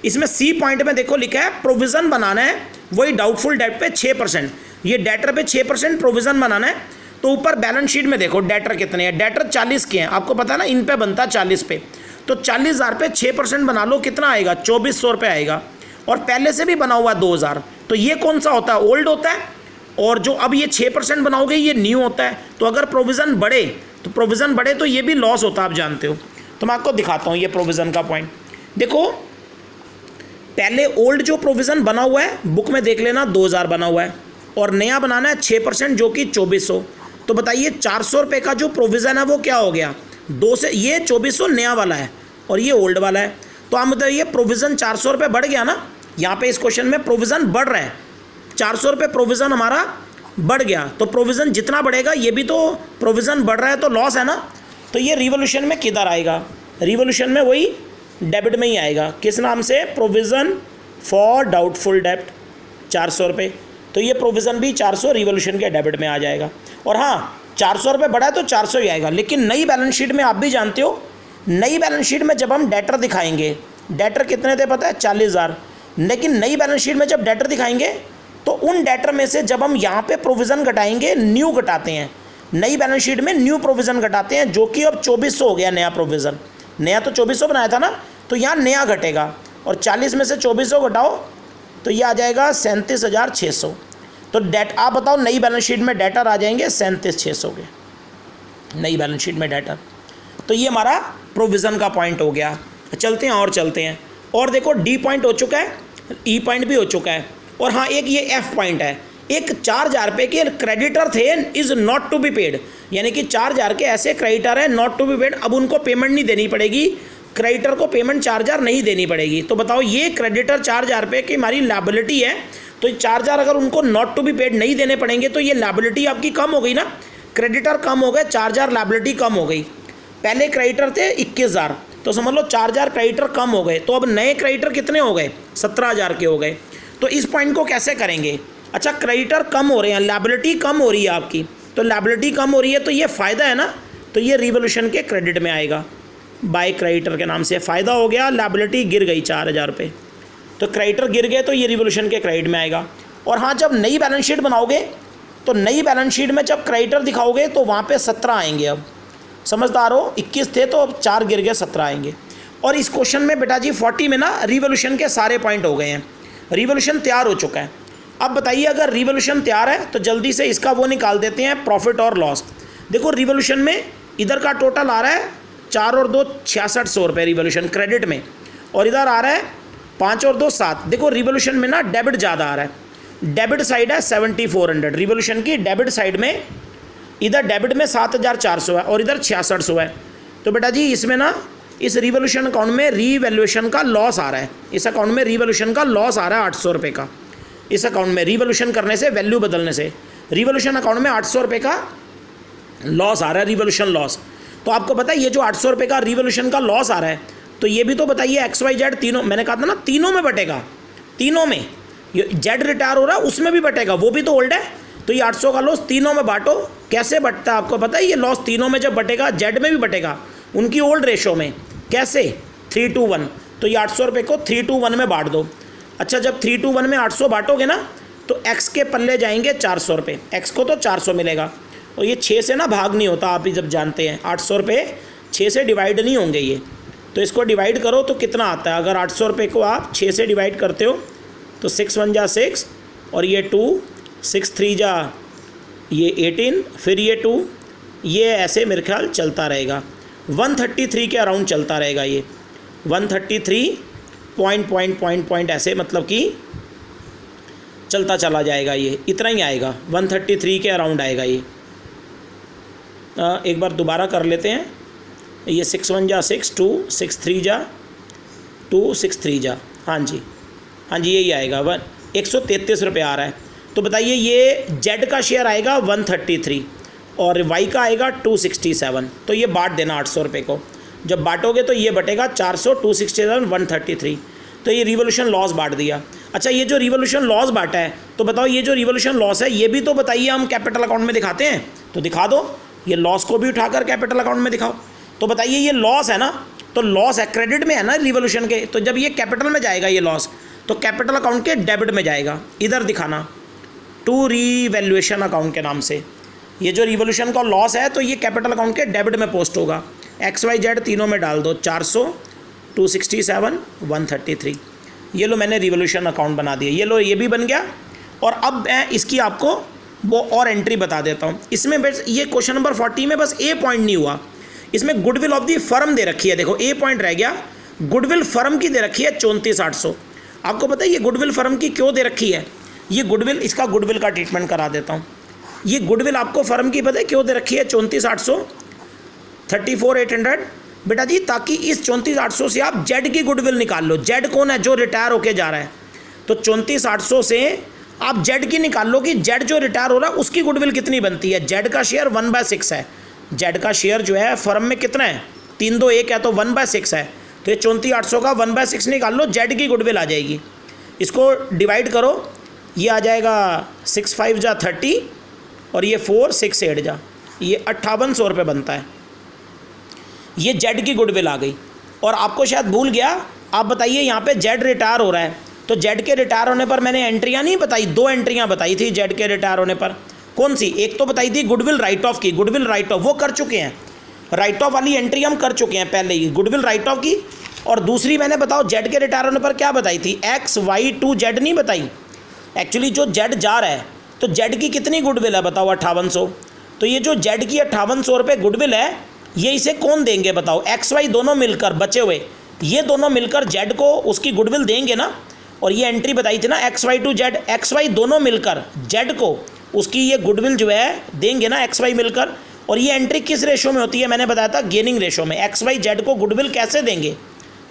इसमें सी पॉइंट में देखो लिखा है प्रोविज़न बनाना है, वही डाउटफुल डेट पे 6%, ये डेटर पे 6% प्रोविज़न बनाना है। तो ऊपर बैलेंस शीट में देखो डेटर कितने हैं, डेटर 40 के हैं, आपको पता है ना, इन पे बनता है 40 पे, तो 40,000 पे 6% बना लो, कितना आएगा, 2400 रुपये आएगा। और पहले से भी बना हुआ 2,000, तो ये कौन सा होता है, ओल्ड होता है, और जो अब ये 6% बनाओगे ये न्यू होता है। तो अगर प्रोविज़न बढ़े तो ये भी लॉस होता है, आप जानते हो। तो मैं आपको दिखाता हूँ ये प्रोविज़न का पॉइंट। देखो पहले ओल्ड जो प्रोविज़न बना हुआ है बुक में देख लेना 2,000 बना हुआ है, और नया बनाना है 6% जो कि 2400। तो बताइए 400 रुपये का जो प्रोविज़न है वो क्या हो गया, 2 से, ये 2400 नया वाला है और ये ओल्ड वाला है। तो आप बताइए प्रोविज़न 400 रुपये बढ़ गया ना, यहाँ पे इस क्वेश्चन में प्रोविज़न बढ़ रहा है, 400 रुपये प्रोविज़न हमारा बढ़ गया। तो प्रोविज़न जितना बढ़ेगा ये भी तो प्रोविज़न बढ़ रहा है, तो लॉस है ना। तो ये रिवोल्यूशन में किधर आएगा, रिवोल्यूशन में वही डेबिट में ही आएगा। किस नाम से, प्रोविज़न फॉर डाउटफुल डेब्ट 400 रुपये। तो ये प्रोविज़न भी 400 रिवोल्यूशन के डेबिट में आ जाएगा। और हाँ 400 रुपये बढ़ा है तो 400 ही आएगा। लेकिन नई बैलेंस शीट में आप भी जानते हो, नई बैलेंस शीट में जब हम डेटर दिखाएंगे, डेटर कितने थे पता है, 40,000। लेकिन नई बैलेंस शीट में जब डेटर दिखाएंगे तो उन डेटर में से जब हम यहाँ पे प्रोविज़न घटाएंगे, न्यू घटाते हैं, नई बैलेंस शीट में न्यू प्रोविज़न घटाते हैं, जो कि अब 2400 हो गया नया प्रोविज़न। नया तो 2400 बनाया था ना, तो यहाँ नया घटेगा, और 40 में से 2400 घटाओ तो ये आ जाएगा 37,600। तो डेट आप बताओ, नई बैलेंस शीट में डेटर आ जाएंगे 37,600 के, नई बैलेंस शीट में डेटर। तो ये हमारा प्रोविज़न का पॉइंट हो गया। चलते हैं। और देखो डी पॉइंट हो चुका है, ई पॉइंट भी हो चुका है, और हाँ एक ये एफ पॉइंट है। एक 4,000 रुपये के क्रेडिटर थे, is not to be paid, यानी कि 4,000 के ऐसे क्रेडिटर हैं नॉट टू बी पेड, अब उनको पेमेंट नहीं देनी पड़ेगी, क्रेडिटर को पेमेंट 4,000 नहीं देनी पड़ेगी। तो बताओ ये क्रेडिटर 4,000 रुपये की हमारी लायबिलिटी है, तो 4,000 अगर उनको नॉट टू बी पेड नहीं देने पड़ेंगे तो ये लायबिलिटी आपकी कम हो गई ना, क्रेडिटर कम हो गए, 4,000 लायबिलिटी कम हो गई। पहले क्रेडिटर थे 21,000, तो समझ लो 4,000 क्रेडिटर कम हो गए, तो अब नए क्रेडिटर कितने हो गए, 17,000 के हो गए। तो इस पॉइंट को कैसे करेंगे, अच्छा क्रेडिटर कम हो रहे हैं, लायबिलिटी कम हो रही है आपकी, तो लायबिलिटी कम हो रही है तो ये फ़ायदा है ना, तो ये रिवोल्यूशन के क्रेडिट में आएगा, बाय क्रेडिटर के नाम से फ़ायदा हो गया, लायबिलिटी गिर गई 4,000 रुपये, तो क्रेडिटर गिर गए तो ये रिवोल्यूशन के क्रेडिट में आएगा। और हाँ जब नई बैलेंस शीट बनाओगे तो नई बैलेंस शीट में जब क्रेडिटर दिखाओगे तो वहाँ पे 17 आएंगे। अब समझदार हो, 21 थे तो अब 4 गिर गए, 17 आएंगे। और इस क्वेश्चन में बेटा जी 40 में ना रिवोल्यूशन के सारे पॉइंट हो गए हैं, रिवोल्यूशन तैयार हो चुका है। अब बताइए अगर रिवोल्यूशन तैयार है तो जल्दी से इसका वो निकाल देते हैं, प्रॉफिट और लॉस। देखो रिवोल्यूशन में इधर का टोटल आ रहा है 4 और 2 6600 रुपये रिवोल्यूशन क्रेडिट में, और इधर आ रहा है 5 और 2 7। देखो रिवोल्यूशन में ना डेबिट ज़्यादा आ रहा है, डेबिट साइड है 7400 रिवोल्यूशन की, डेबिट साइड में इधर डेबिट में 7400 है और इधर 6600 है। तो बेटा जी इसमें ना इस रिवोल्यूशन अकाउंट में रीवैल्यूएशन का लॉस आ रहा है, इस अकाउंट में रिवोल्यूशन का लॉस आ रहा है 800 रुपये का। इस अकाउंट में रिवोल्यूशन करने से, वैल्यू बदलने से रिवोल्यूशन अकाउंट में 800 रुपये का लॉस आ रहा है, रिवोल्यूशन लॉस। तो आपको पता है ये जो 800 रुपये का रिवोल्यूशन का लॉस आ रहा है, तो ये भी तो बताइए XYZ तीनों, मैंने कहा था ना तीनों में बटेगा, तीनों में जेड रिटायर हो रहा है उसमें भी बटेगा, वो भी तो ओल्ड है। तो ये 800 का लॉस तीनों में बांटो, कैसे बटता है आपको पता है, ये लॉस तीनों में जब बटेगा जेड में भी बटेगा, उनकी ओल्ड रेशो में, कैसे 3:1। तो ये 800 रुपये को 3:1 में बांट दो। अच्छा जब 3:1 में 800 बांटोगे ना तो x के पल्ले जाएंगे 400 रुपये, x को तो 400 मिलेगा, और ये 6 से ना भाग नहीं होता, आप ही जब जानते हैं 800 रुपये 6 से डिवाइड नहीं होंगे ये, तो इसको डिवाइड करो तो कितना आता है। अगर 800 रुपये को आप 6 से डिवाइड करते हो तो 6 1 जा 6 और ये 2, 6 3 जा ये 18, फिर ये 2, ये ऐसे मेरे ख्याल चलता रहेगा 133 के अराउंड चलता रहेगा, ये 133 पॉइंट ऐसे मतलब कि चलता चला जाएगा, ये इतना ही आएगा 133 के अराउंड आएगा ये। एक बार दोबारा कर लेते हैं, ये 6 1 जा 6 2, 6 3 जा 2, 6 3 जा, हाँ जी यही आएगा 133 रुपये आ रहा है। तो बताइए ये जेड का शेयर आएगा 133 और वाई का आएगा 267। तो ये बांट देना 800 रुपये को, जब बांटोगे तो ये बटेगा 400, 267, 133। तो ये रिवोल्यूशन लॉस बांट दिया। अच्छा ये जो रिवोल्यूशन लॉस बांटा है, तो बताओ ये जो रिवोल्यूशन लॉस है ये भी तो बताइए हम कैपिटल अकाउंट में दिखाते हैं, तो दिखा दो, ये लॉस को भी उठाकर कैपिटल अकाउंट में दिखाओ। तो बताइए ये लॉस है ना, तो लॉस है, क्रेडिट में है ना रिवोल्यूशन के, तो जब ये कैपिटल में जाएगा ये लॉस, तो कैपिटल अकाउंट के डेबिट में जाएगा। इधर दिखाना टू रीवैल्यूएशन अकाउंट के नाम से, ये जो रिवोल्यूशन का लॉस है तो ये कैपिटल अकाउंट के डेबिट में पोस्ट होगा। XYZ तीनों में डाल दो, 400, 267, 133। ये लो मैंने रिवोल्यूशन अकाउंट बना दिया, ये लो ये भी बन गया। और अब मैं इसकी आपको वो और एंट्री बता देता हूँ। इसमें बस ये क्वेश्चन नंबर 40 में बस ए पॉइंट नहीं हुआ, इसमें गुडविल ऑफ दी फर्म दे रखी है, देखो ए पॉइंट रह गया। गुडविल फर्म की दे रखी है 34,800। आपको पता है ये गुडविल फर्म की क्यों दे रखी है? ये गुडविल, इसका गुडविल का ट्रीटमेंट करा देता हूँ। ये गुडविल आपको फर्म की पता है क्यों दे रखी है 34,800, 34,800? बेटा जी ताकि इस 34,800 से आप जेड की गुडविल निकाल लो। जेड कौन है? जो रिटायर होके जा रहा है। तो 34,800 से आप जेड की निकाल लो कि जेड जो रिटायर हो रहा है उसकी गुडविल कितनी बनती है। जेड का शेयर 1/6 है, जेड का शेयर जो है फर्म में कितना है? 321 है, तो 1/6 है। तो ये 34,800 का 1/6 निकाल लो, जेड की गुडविल आ जाएगी। इसको डिवाइड करो, ये आ जाएगा 6×5 = 30 और ये 4×6 = 8 ये 5800 रुपये बनता है। ये जेड की गुडविल आ गई। और आपको शायद भूल गया, आप बताइए यहाँ पे जेड रिटायर हो रहा है, तो जेड के रिटायर होने पर मैंने एंट्रियाँ नहीं बताई, 2 एंट्रियाँ बताई थी जेड के रिटायर होने पर। कौन सी? एक तो बताई थी गुडविल राइट ऑफ की, गुडविल राइट ऑफ वो कर चुके हैं, राइट ऑफ वाली एंट्री हम कर चुके हैं पहले ही, गुडविल राइट ऑफ की। और दूसरी मैंने बताओ जेड के रिटायर होने पर क्या बताई थी? XY2Z नहीं बताई। एक्चुअली जो जेड जा रहा है तो जेड की कितनी गुडविल है बताओ? 5800। तो ये जो जेड की 5800 रुपये गुडविल है, ये इसे कौन देंगे बताओ? XY दोनों मिलकर बचे हुए, ये दोनों मिलकर जेड को उसकी गुडविल देंगे ना। और ये एंट्री बताई थी ना XY2Z, XY दोनों मिलकर जेड को उसकी ये गुडविल जो है देंगे ना, XY मिलकर। और ये एंट्री किस रेशो में होती है? मैंने बताया था गेनिंग रेशो में। XY जेड को गुडविल कैसे देंगे?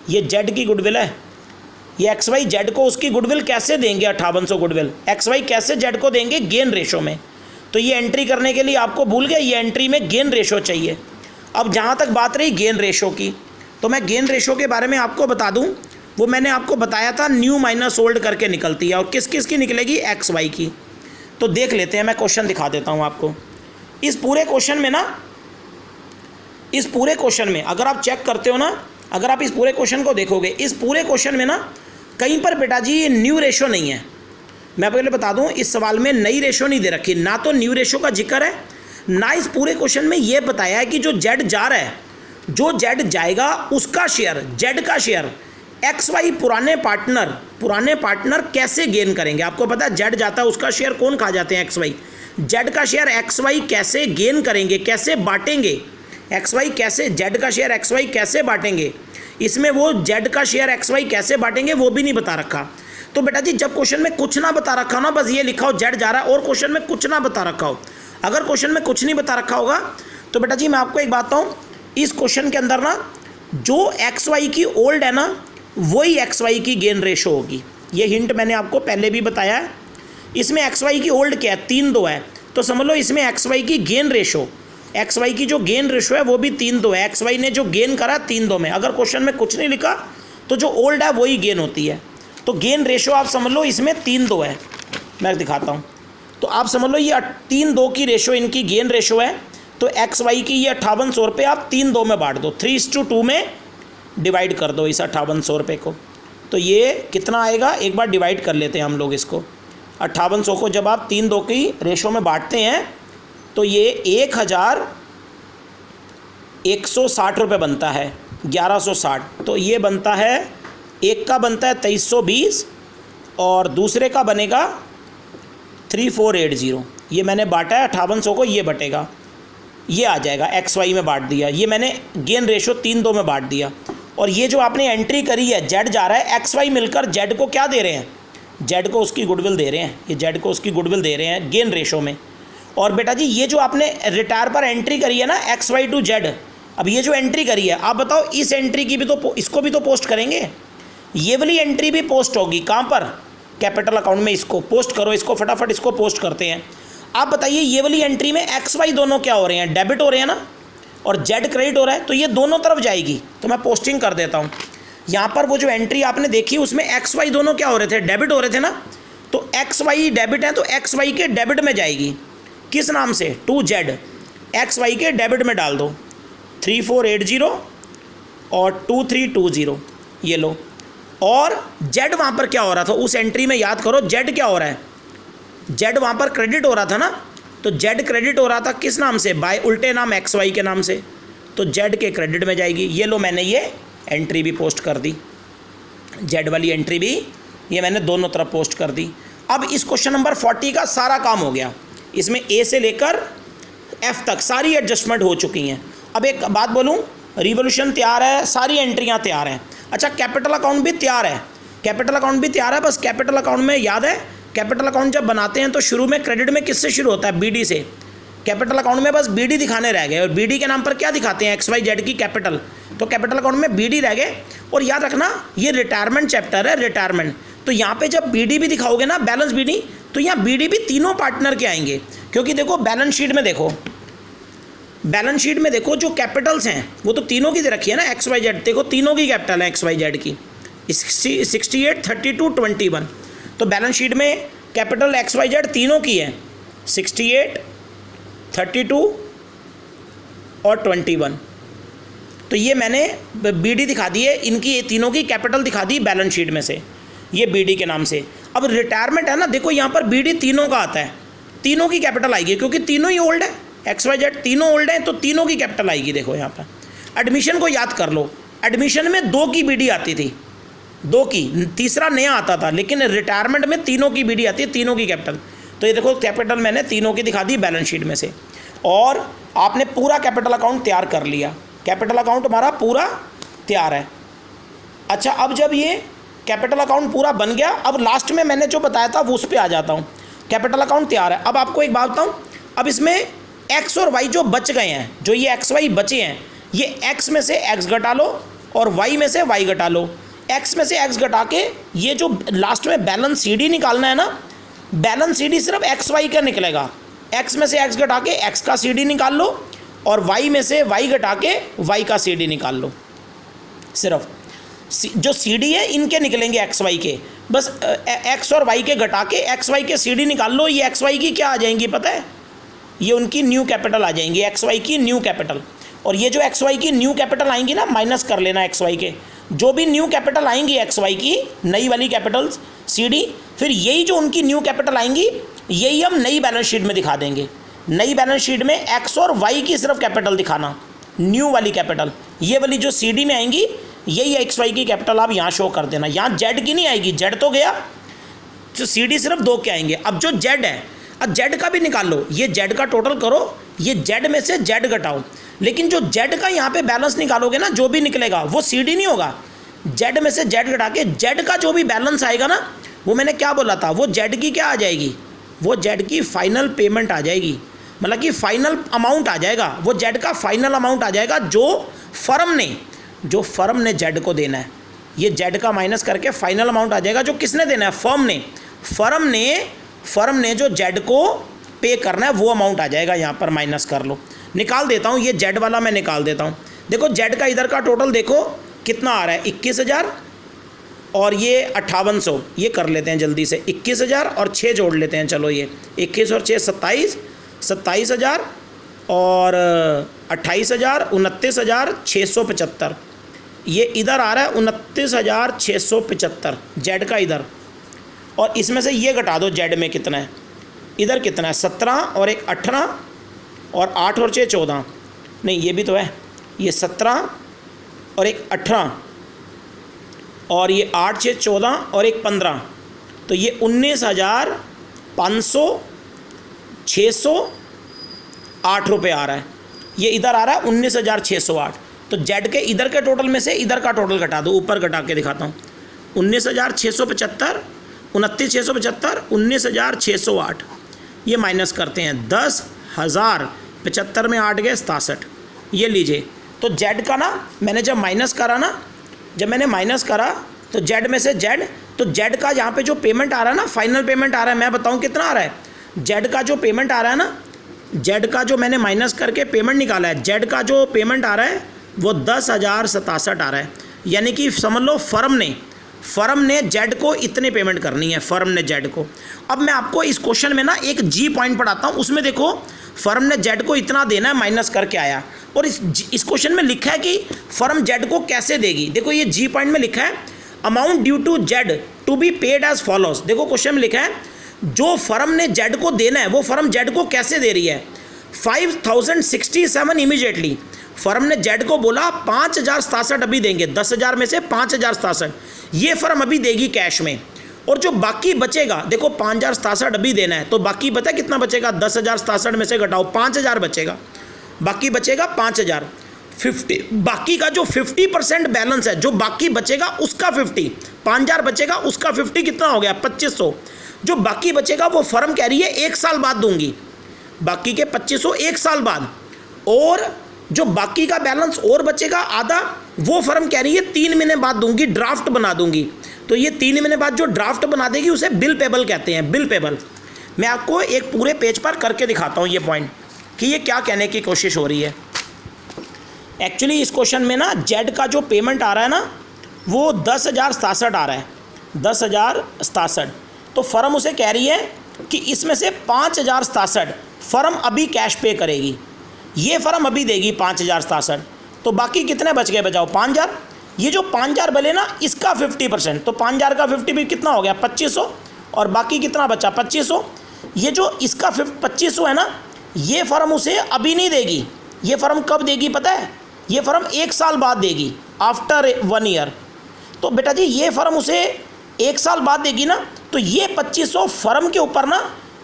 ये जेड की गुडविल है, ये XY जेड को उसकी गुडविल कैसे देंगे? 5800 गुडविल XY कैसे जेड को देंगे? गेन रेशो में। तो ये एंट्री करने के लिए आपको भूल गया, ये एंट्री में गेन रेशो चाहिए। अब जहाँ तक बात रही गेन रेशो की, तो मैं गेन रेशो के बारे में आपको बता दूँ, वो मैंने आपको बताया था न्यू माइनस ओल्ड करके निकलती है। और किस किस की निकलेगी? XY की। तो देख लेते हैं, मैं क्वेश्चन दिखा देता हूँ आपको। इस पूरे क्वेश्चन में ना, इस पूरे क्वेश्चन में अगर आप चेक करते हो ना, अगर आप इस पूरे क्वेश्चन को देखोगे, इस पूरे क्वेश्चन में ना कहीं पर बेटा जी ये न्यू रेशो नहीं है। मैं पहले बता दूं, इस सवाल में नई रेशो नहीं दे रखी, ना तो न्यू रेशो का जिक्र है, ना इस पूरे क्वेश्चन में ये बताया है कि जो जेड जा रहा है, जो जेड जाएगा उसका शेयर, जेड का शेयर XY पुराने पार्टनर कैसे गेन करेंगे। आपको पता है जेड जाता है उसका शेयर कौन खा जाते हैं? XY। जेड का शेयर XY कैसे गेन करेंगे, कैसे बांटेंगे? XY कैसे, जेड का शेयर XY कैसे बांटेंगे? इसमें वो जेड का शेयर XY कैसे बांटेंगे वो भी नहीं बता रखा। तो बेटा जी जब क्वेश्चन में कुछ ना बता रखा ना, बस ये लिखा हो जेड जा रहा है और क्वेश्चन में कुछ ना बता रखा हो, अगर क्वेश्चन में कुछ नहीं बता रखा होगा तो बेटा जी मैं आपको एक बात बताऊँ, इस क्वेश्चन के अंदर ना जो XY की ओल्ड है ना वही XY की गेन रेशो होगी। ये हिंट मैंने आपको पहले भी बताया है। इसमें XY की ओल्ड क्या है? 3-2 है, तो समझ लो इसमें XY की गेन रेशो, XY की जो गेन रेशो है वो भी 3-2 है। XY ने जो गेन करा 3-2 में, अगर क्वेश्चन में कुछ नहीं लिखा तो जो ओल्ड है वही गेन होती है। तो गेन रेशो आप समझ लो इसमें 3-2 है। मैं दिखाता हूँ, तो आप समझ लो ये 3-2 की रेशो इनकी गेन रेशो है। तो XY की ये 5800 रुपये आप 3-2 में बांट दो, 3:2 में डिवाइड कर दो इस 5800 रुपये को। तो ये कितना आएगा एक बार डिवाइड कर लेते हैं हम लोग इसको। 5800 को जब आप 3-2 की रेशो में बांटते हैं तो ये 1160 रुपये बनता है, 1160। तो ये बनता है, एक का बनता है 2320 और दूसरे का बनेगा 3480। ये मैंने बांटा है 5800 को, ये बटेगा, ये आ जाएगा XY में बांट दिया। ये मैंने गेन रेशो 3-2 में बांट दिया। और ये जो आपने एंट्री करी है जेड जा रहा है, XY मिलकर जेड को क्या दे रहे हैं? जेड को उसकी गुडविल दे रहे हैं, ये जेड को उसकी गुडविल दे रहे हैं गेन रेशो में। और बेटा जी ये जो आपने रिटायर पर एंट्री करी है ना XY2Z, अब ये जो एंट्री करी है आप बताओ इस एंट्री की भी तो, इसको भी तो पोस्ट करेंगे। ये वाली एंट्री भी पोस्ट होगी कहाँ पर? कैपिटल अकाउंट में। इसको पोस्ट करो, इसको फटाफट इसको पोस्ट करते हैं। आप बताइए ये वाली एंट्री में XY दोनों क्या हो रहे हैं? डेबिट हो रहे हैं ना, और जेड क्रेडिट हो रहा है, तो ये दोनों तरफ जाएगी। तो मैं पोस्टिंग कर देता हूँ यहाँ पर। वो जो एंट्री आपने देखी उसमें XY दोनों क्या हो रहे थे? डेबिट हो रहे थे ना। तो XY डेबिट है तो XY के डेबिट में जाएगी। किस नाम से, टू जेड, एक्स वाई के डेबिट में डाल दो 3480 और 2320, ये लो। और जेड वहाँ पर क्या हो रहा था उस एंट्री में, याद करो जेड क्या हो रहा है, जेड वहाँ पर क्रेडिट हो रहा था ना, तो जेड क्रेडिट हो रहा था किस नाम से, बाय उल्टे नाम एक्स वाई के नाम से, तो जेड के क्रेडिट में जाएगी। ये लो मैंने ये एंट्री भी पोस्ट कर दी, जेड वाली एंट्री भी ये मैंने दोनों तरफ पोस्ट कर दी। अब इस क्वेश्चन नंबर 40 का सारा काम हो गया, इसमें ए से लेकर एफ तक सारी एडजस्टमेंट हो चुकी हैं। अब एक बात बोलूँ, रिवोल्यूशन तैयार है, सारी एंट्रियाँ तैयार हैं। अच्छा कैपिटल अकाउंट भी तैयार है, कैपिटल अकाउंट भी तैयार है, बस कैपिटल अकाउंट में याद है, कैपिटल अकाउंट जब बनाते हैं तो शुरू में क्रेडिट में किससे शुरू होता है, बीडी से। कैपिटल अकाउंट में बस बीडी दिखाने रह गए, और बीडी के नाम पर क्या दिखाते हैं, एक्स वाई जेड की कैपिटल, तो कैपिटल अकाउंट में बीडी रह गए। और याद रखना ये रिटायरमेंट चैप्टर है, रिटायरमेंट, तो यहाँ पे जब बीडी भी दिखाओगे ना, बैलेंस बीडी, तो यहाँ बीडी भी तीनों पार्टनर के आएंगे, क्योंकि देखो बैलेंस शीट में देखो, बैलेंस शीट में देखो जो कैपिटल्स हैं वो तो तीनों की दे रखी है ना, एक्स वाई जेड, देखो तीनों की कैपिटल है एक्स वाई जेड की 68, 32, 21, तो बैलेंस शीट में कैपिटल एक्स वाई जेड तीनों की है 68, 32 और 21, तो ये मैंने बीडी दिखा दी है, इनकी ये तीनों की कैपिटल दिखा दी बैलेंस शीट में से, ये बीडी के नाम से। अब रिटायरमेंट है ना, देखो यहाँ पर बीडी तीनों का आता है, तीनों की कैपिटल आएगी, क्योंकि तीनों ही ओल्ड है, एक्स वाई जेड तीनों ओल्ड हैं, तो तीनों की कैपिटल आएगी। देखो यहाँ पर एडमिशन को याद कर लो, एडमिशन में 2 की बीडी आती थी, 2 की, तीसरा नया आता था, लेकिन रिटायरमेंट में तीनों की बीडी आती है, तीनों की कैपिटल। तो ये देखो कैपिटल मैंने तीनों की दिखा दी बैलेंस शीट में से, और आपने पूरा कैपिटल अकाउंट तैयार कर लिया, कैपिटल अकाउंट हमारा पूरा तैयार है। अच्छा अब जब ये कैपिटल अकाउंट पूरा बन गया, अब लास्ट में मैंने जो बताया था वो उस पर आ जाता हूँ। कैपिटल अकाउंट तैयार है, अब आपको एक बात बताऊँ, अब इसमें एक्स और वाई जो बच गए हैं, जो ये एक्स वाई बचे हैं, ये एक्स में से एक्स घटा लो और वाई में से वाई घटा लो। एक्स में से एक्स घटा के ये जो लास्ट में बैलेंस सीडी निकालना है ना, बैलेंस सीडी सिर्फ एक्स वाई का निकलेगा, एक्स में से एक्स घटा के एक्स का सीडी निकाल लो और वाई में से वाई घटा के वाई का सीडी निकाल लो। सिर्फ जो सीडी है इनके निकलेंगे एक्स वाई के, बस एक्स और वाई के घटा के एक्स वाई के सीडी निकाल लो। ये एक्स वाई की क्या आ जाएंगी पता है, ये उनकी न्यू कैपिटल आ जाएंगी, एक्स वाई की न्यू कैपिटल। और ये जो एक्स वाई की न्यू कैपिटल आएंगी ना, माइनस कर लेना एक्स वाई के, जो भी न्यू कैपिटल आएंगी एक्स वाई की नई वाली कैपिटल सीडी, फिर यही जो उनकी न्यू कैपिटल आएंगी यही हम नई बैलेंस शीट में दिखा देंगे। नई बैलेंस शीट में एक्स और वाई की सिर्फ कैपिटल दिखाना, न्यू वाली कैपिटल, ये वाली जो सीडी में आएंगी यही एक्स वाई की कैपिटल आप यहाँ शो कर देना। यहाँ जेड की नहीं आएगी, जेड तो गया, तो सीडी सिर्फ 2 के आएंगे। अब जो जेड है, अब जेड का भी निकाल लो, ये जेड का टोटल करो, ये जेड में से जेड घटाओ, लेकिन जो जेड का यहाँ पे बैलेंस निकालोगे ना, जो भी निकलेगा वो सीडी नहीं होगा, जेड में से जेड घटा के जेड का जो भी बैलेंस आएगा ना, वो मैंने क्या बोला था, वो जेड की क्या आ जाएगी, वो जेड की फाइनल पेमेंट आ जाएगी, मतलब कि फाइनल अमाउंट आ जाएगा, वो जेड का फाइनल अमाउंट आ जाएगा जो फर्म ने जेड को देना है। ये जेड का माइनस करके फाइनल अमाउंट आ जाएगा जो किसने देना है, फर्म ने जो जेड को पे करना है वो अमाउंट आ जाएगा, यहाँ पर माइनस कर लो। निकाल देता हूँ, ये जेड वाला मैं निकाल देता हूँ। देखो जेड का इधर का टोटल देखो कितना आ रहा है, 21,000 और ये 5800, ये कर लेते हैं जल्दी से, 21,000 और 6 जोड़ लेते हैं, चलो ये 21 और 6 27,000 और 28,000 29,675, ये इधर आ रहा है 29,675 जेड का इधर, और इसमें से ये घटा दो जेड में कितना है, इधर कितना है 17 और एक 18 और 8 और 6 14, नहीं ये भी तो है, ये 17 और एक 18 और ये 8 6 14 और एक 15, तो ये 19,608 रुपये आ रहा है, ये इधर आ रहा है 19,608। तो जेड के इधर के टोटल में से इधर का टोटल घटा दो, ऊपर घटा के दिखाता हूँ, 19,675 29,675 19,608, ये माइनस करते हैं 10,075 में 8 गए 67, ये लीजिए। तो जेड का ना मैंने जब माइनस करा ना, जब मैंने माइनस करा तो जेड में से जेड, तो जेड का यहाँ पे जो पेमेंट आ रहा है ना, फाइनल पेमेंट आ रहा है, मैं बताऊँ कितना आ रहा है, जेड का जो पेमेंट आ रहा है ना, जेड का जो मैंने माइनस करके पेमेंट निकाला है, जेड का जो पेमेंट आ रहा है वो 10,067 आ रहा है। यानी कि समझ लो फर्म ने जेड को इतने पेमेंट करनी है, फर्म ने जेड को। अब मैं आपको इस क्वेश्चन में ना एक जी पॉइंट पढ़ाता हूँ, उसमें देखो फर्म ने जेड को इतना देना है, माइनस करके आया, और इस क्वेश्चन में लिखा है कि फर्म जेड को कैसे देगी। देखो ये जी पॉइंट में लिखा है amount due to Z to be paid as follows. देखो क्वेश्चन में लिखा है जो फर्म ने जेड को देना है वो फर्म जेड को कैसे दे रही है। 5067 इमीडिएटली। फर्म ने जेड को बोला 5067 अभी देंगे, 10,000 में से 5067 ये फर्म अभी देगी कैश में, और जो बाकी बचेगा, देखो 5067 अभी देना है, तो बाकी पता है कितना बचेगा, 10,067 में से घटाओ 5,000 बचेगा, बाकी बचेगा 5,000। 50 बाकी का जो 50% बैलेंस है, जो बाकी बचेगा उसका 50, 5,000 बचेगा उसका 50 कितना हो गया 2,500। जो बाकी बचेगा वो फर्म कह रही है 1 साल बाद दूंगी, बाकी के 2,500 1 साल बाद, और जो बाकी का बैलेंस और बचेगा आधा, वो फर्म कह रही है 3 महीने बाद दूंगी, ड्राफ्ट बना दूंगी। तो ये 3 महीने बाद जो ड्राफ्ट बना देगी उसे बिल पेबल कहते हैं, बिल पेबल। मैं आपको एक पूरे पेज पर करके दिखाता हूँ ये पॉइंट कि ये क्या कहने की कोशिश हो रही है। एक्चुअली इस क्वेश्चन में ना जेड का जो पेमेंट आ रहा है ना वो 10,067 आ रहा है, 10,067। तो फर्म उसे कह रही है कि इसमें से 5,067 फर्म अभी कैश पे करेगी, ये फर्म अभी देगी 5,067, तो बाकी कितने बच गए बचाओ 5,000। ये जो 5,000 बले ना इसका 50%, तो 5,000 का 50 भी कितना हो गया 2,500, और बाकी कितना बचा 2,500। ये जो इसका 2,500 है ना ये फर्म उसे अभी नहीं देगी, ये फर्म कब देगी पता है, ये फर्म 1 साल बाद देगी, आफ्टर 1 ईयर। तो बेटा जी ये फर्म उसे 1 साल बाद देगी ना, तो ये 2,500 फर्म के ऊपर ना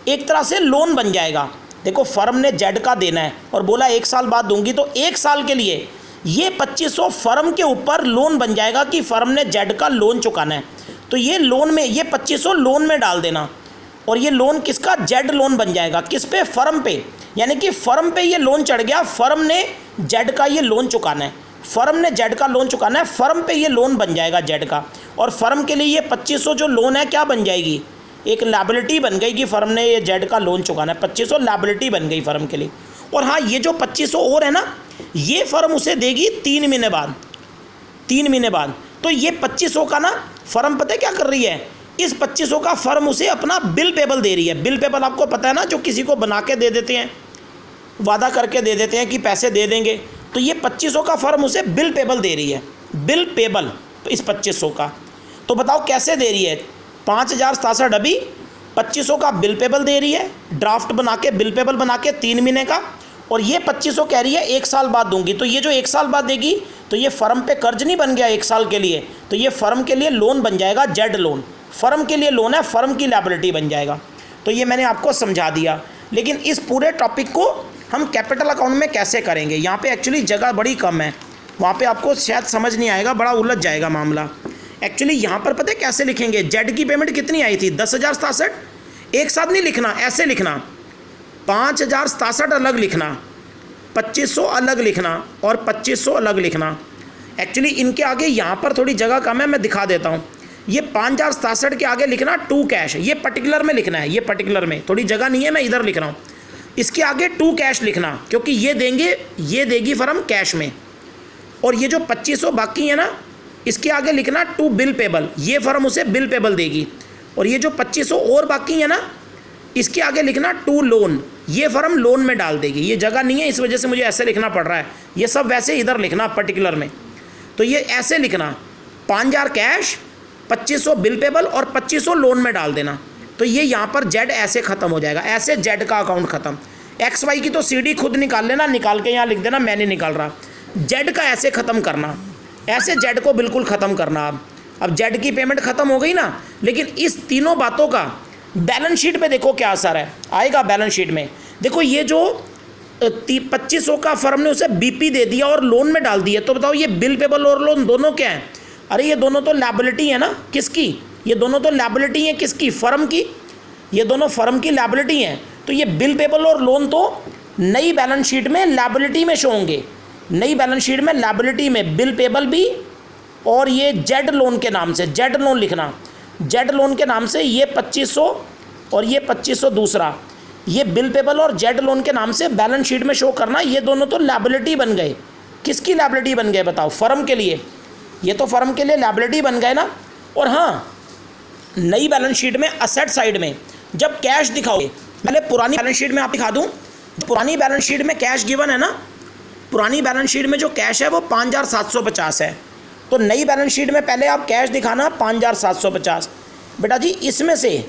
एक तरह से लोन बन जाएगा। देखो फर्म ने जेड का देना है और बोला 1 साल बाद दूंगी, तो 1 साल के लिए ये 2,500 फर्म के ऊपर लोन बन जाएगा कि फर्म ने जेड का लोन चुकाना है। तो ये लोन में, ये 2,500 लोन में डाल देना, और ये लोन किसका, जेड लोन बन जाएगा। किस पे, फर्म पे, यानी कि फर्म पे ये लोन चढ़ गया, फर्म ने जेड का ये लोन चुकाना है, फर्म ने जेड का लोन चुकाना है, फर्म पे ये लोन बन जाएगा जेड का, और फर्म के लिए ये 2,500 जो लोन है क्या बन जाएगी, एक लायबिलिटी बन गई कि फर्म ने ये जेड का लोन चुकाना है, 2,500 लायबिलिटी बन गई फर्म के लिए। और हाँ ये जो 2,500 और है ना ये फर्म उसे देगी 3 महीने बाद, 3 महीने बाद। तो ये 2,500 का ना फर्म पता है क्या कर रही है, इस 2,500 का फर्म उसे अपना बिल पेबल दे रही है। बिल पेबल आपको पता है ना, जो किसी को बना के दे देते हैं, वादा करके दे देते हैं कि पैसे दे देंगे, तो ये 2,500 का फर्म उसे बिल पेबल दे रही है, बिल पेबल इस 2,500 का। तो बताओ कैसे दे रही है, 5,067 अभी, 2,500 का बिल पेबल दे रही है, ड्राफ्ट बना के बिल पेबल बना के 3 महीने का, और ये 2,500 कह रही है 1 साल बाद दूंगी। तो ये जो 1 साल बाद देगी तो ये फर्म पे कर्ज नहीं बन गया 1 साल के लिए, तो ये फर्म के लिए लोन बन जाएगा, जेड लोन, फर्म के लिए लोन है, फर्म की लायबिलिटी बन जाएगा। तो ये मैंने आपको समझा दिया। लेकिन इस पूरे टॉपिक को हम कैपिटल अकाउंट में कैसे करेंगे, यहाँ पे एक्चुअली जगह बड़ी कम है, वहाँ पे आपको शायद समझ नहीं आएगा, बड़ा उलझ जाएगा मामला। एक्चुअली यहाँ पर पता है कैसे लिखेंगे, जेड की पेमेंट कितनी आई थी 10,067, एक साथ नहीं लिखना, ऐसे लिखना, 5,067 अलग लिखना, 2,500 अलग लिखना, और 2,500 अलग लिखना। एक्चुअली इनके आगे यहाँ पर थोड़ी जगह कम है, मैं दिखा देता हूँ। ये 5,067 के आगे लिखना 2 कैश, ये पर्टिकुलर में लिखना है, ये पर्टिकुलर में थोड़ी जगह नहीं है, मैं इधर लिख रहा हूँ। इसके आगे 2 कैश लिखना, क्योंकि ये देंगे, ये देगी फर्म कैश में, और ये जो 2,500 बाकी है ना इसके आगे लिखना 2 बिल पेबल, ये फर्म उसे बिल पेबल देगी, और ये जो 2,500 और बाकी है ना इसके आगे लिखना 2 लोन, ये फर्म लोन में डाल देगी। ये जगह नहीं है इस वजह से मुझे ऐसे लिखना पड़ रहा है, ये सब वैसे इधर लिखना पर्टिकुलर में। तो ये ऐसे लिखना 5,000 कैश, 2,500 बिल पेबल और 2,500 लोन में डाल देना। तो ये यहाँ पर जेड ऐसे ख़त्म हो जाएगा, ऐसे जेड का अकाउंट ख़त्म। एक्स वाई की तो सीडी खुद निकाल लेना, निकाल के यहाँ लिख देना, मैं नहीं निकाल रहा। जेड का ऐसे ख़त्म करना, ऐसे जेड को बिल्कुल ख़त्म करना। अब जेड की पेमेंट ख़त्म हो गई ना, लेकिन इस तीनों बातों का बैलेंस शीट पे देखो क्या असर है आएगा। बैलेंस शीट में देखो ये जो 2,500 का फर्म ने उसे बीपी दे दिया और लोन में डाल दिया, तो बताओ ये बिल पेबल और लोन दोनों क्या हैं? अरे ये दोनों तो लायबिलिटी है ना, किसकी? ये दोनों तो लायबिलिटी है किसकी? फर्म की। ये दोनों फर्म की लायबिलिटी हैं, तो ये बिल पेबल और लोन तो नई बैलेंस शीट में लायबिलिटी में शो होंगे। नई बैलेंस शीट में लायबिलिटी में बिल पेबल भी, और ये जेड लोन के नाम से, जेड लोन लिखना, जेड लोन के नाम से ये 2,500 और ये 2,500 दूसरा, ये बिल पेबल और जेड लोन के नाम से बैलेंस शीट में शो करना। ये दोनों तो लायबिलिटी बन गए। किसकी लायबिलिटी बन गए बताओ? फर्म के लिए। ये तो फर्म के लिए लायबिलिटी बन गए ना। और हाँ, नई बैलेंस शीट में असेट साइड में जब कैश दिखाओगे, पहले पुरानी बैलेंस शीट में आप दिखा दूँ, पुरानी बैलेंस शीट में कैश गिवन है ना, पुरानी बैलेंस शीट में जो कैश है वो 5,750 है। तो नई बैलेंस शीट में पहले आप कैश दिखाना 5,750। बेटा जी इसमें से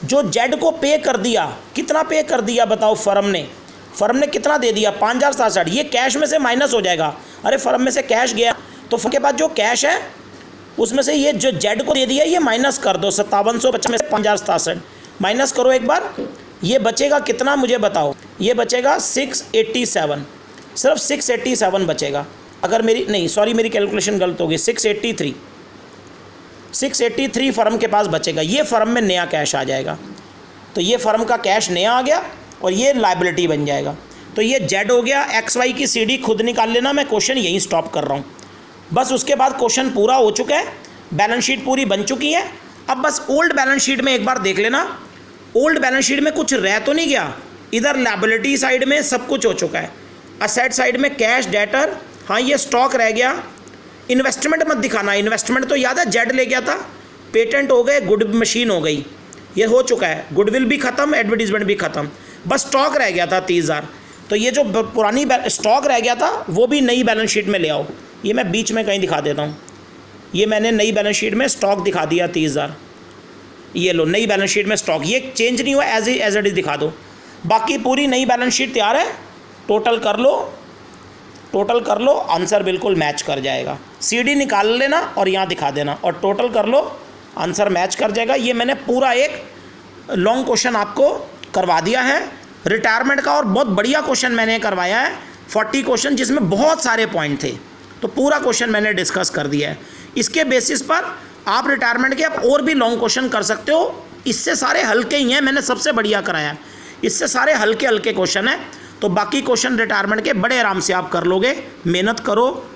जो जेड को पे कर दिया, कितना पे कर दिया बताओ फर्म ने कितना दे दिया 5,760, ये कैश में से माइनस हो जाएगा। अरे फर्म में से कैश गया तो फर्म के बाद जो कैश है उसमें से ये जो जेड को दे दिया ये माइनस कर दो, 5750 में से 5,760 माइनस करो एक बार, ये बचेगा कितना मुझे बताओ, ये बचेगा 687, सिर्फ 687 बचेगा। अगर मेरी कैलकुलेशन गलत होगी, 683 फर्म के पास बचेगा, ये फर्म में नया कैश आ जाएगा। तो ये फर्म का कैश नया आ गया और ये लायबिलिटी बन जाएगा। तो ये जेड हो गया। एक्स वाई की सीडी खुद निकाल लेना, मैं क्वेश्चन यहीं स्टॉप कर रहा हूँ। बस उसके बाद क्वेश्चन पूरा हो चुका है, बैलेंस शीट पूरी बन चुकी है। अब बस ओल्ड बैलेंस शीट में एक बार देख लेना, ओल्ड बैलेंस शीट में कुछ रह तो नहीं गया। इधर लायबिलिटी साइड में सब कुछ हो चुका है, असेट साइड में कैश, डेटर, हाँ ये स्टॉक रह गया। इन्वेस्टमेंट मत दिखाना, इन्वेस्टमेंट तो याद है जेड ले गया था, पेटेंट हो गए, गुड मशीन हो गई, ये हो चुका है, गुडविल भी ख़त्म, एडवर्टीजमेंट भी ख़त्म, बस स्टॉक रह गया था 30,000। तो ये जो पुरानी स्टॉक रह गया था वो भी नई बैलेंस शीट में ले आओ। ये मैं बीच में कहीं दिखा देता हूँ, ये मैंने नई बैलेंस शीट में स्टॉक दिखा दिया 30,000, ये लो नई बैलेंस शीट में स्टॉक, ये चेंज नहीं हुआ, एज इट इज दिखा दो। बाकी पूरी नई बैलेंस शीट तैयार है, टोटल कर लो, आंसर बिल्कुल मैच कर जाएगा। सीडी निकाल लेना और यहाँ दिखा देना और टोटल कर लो, आंसर मैच कर जाएगा। ये मैंने पूरा एक लॉन्ग क्वेश्चन आपको करवा दिया है रिटायरमेंट का, और बहुत बढ़िया क्वेश्चन मैंने करवाया है, 40 क्वेश्चन जिसमें बहुत सारे पॉइंट थे, तो पूरा क्वेश्चन मैंने डिस्कस कर दिया है। इसके बेसिस पर आप रिटायरमेंट के आप और भी लॉन्ग क्वेश्चन कर सकते हो। इससे सारे हल्के ही हैं, मैंने सबसे बढ़िया कराया, इससे सारे हल्के क्वेश्चन हैं। तो बाकी क्वेश्चन रिटायरमेंट के बड़े आराम से आप कर लोगे, मेहनत करो,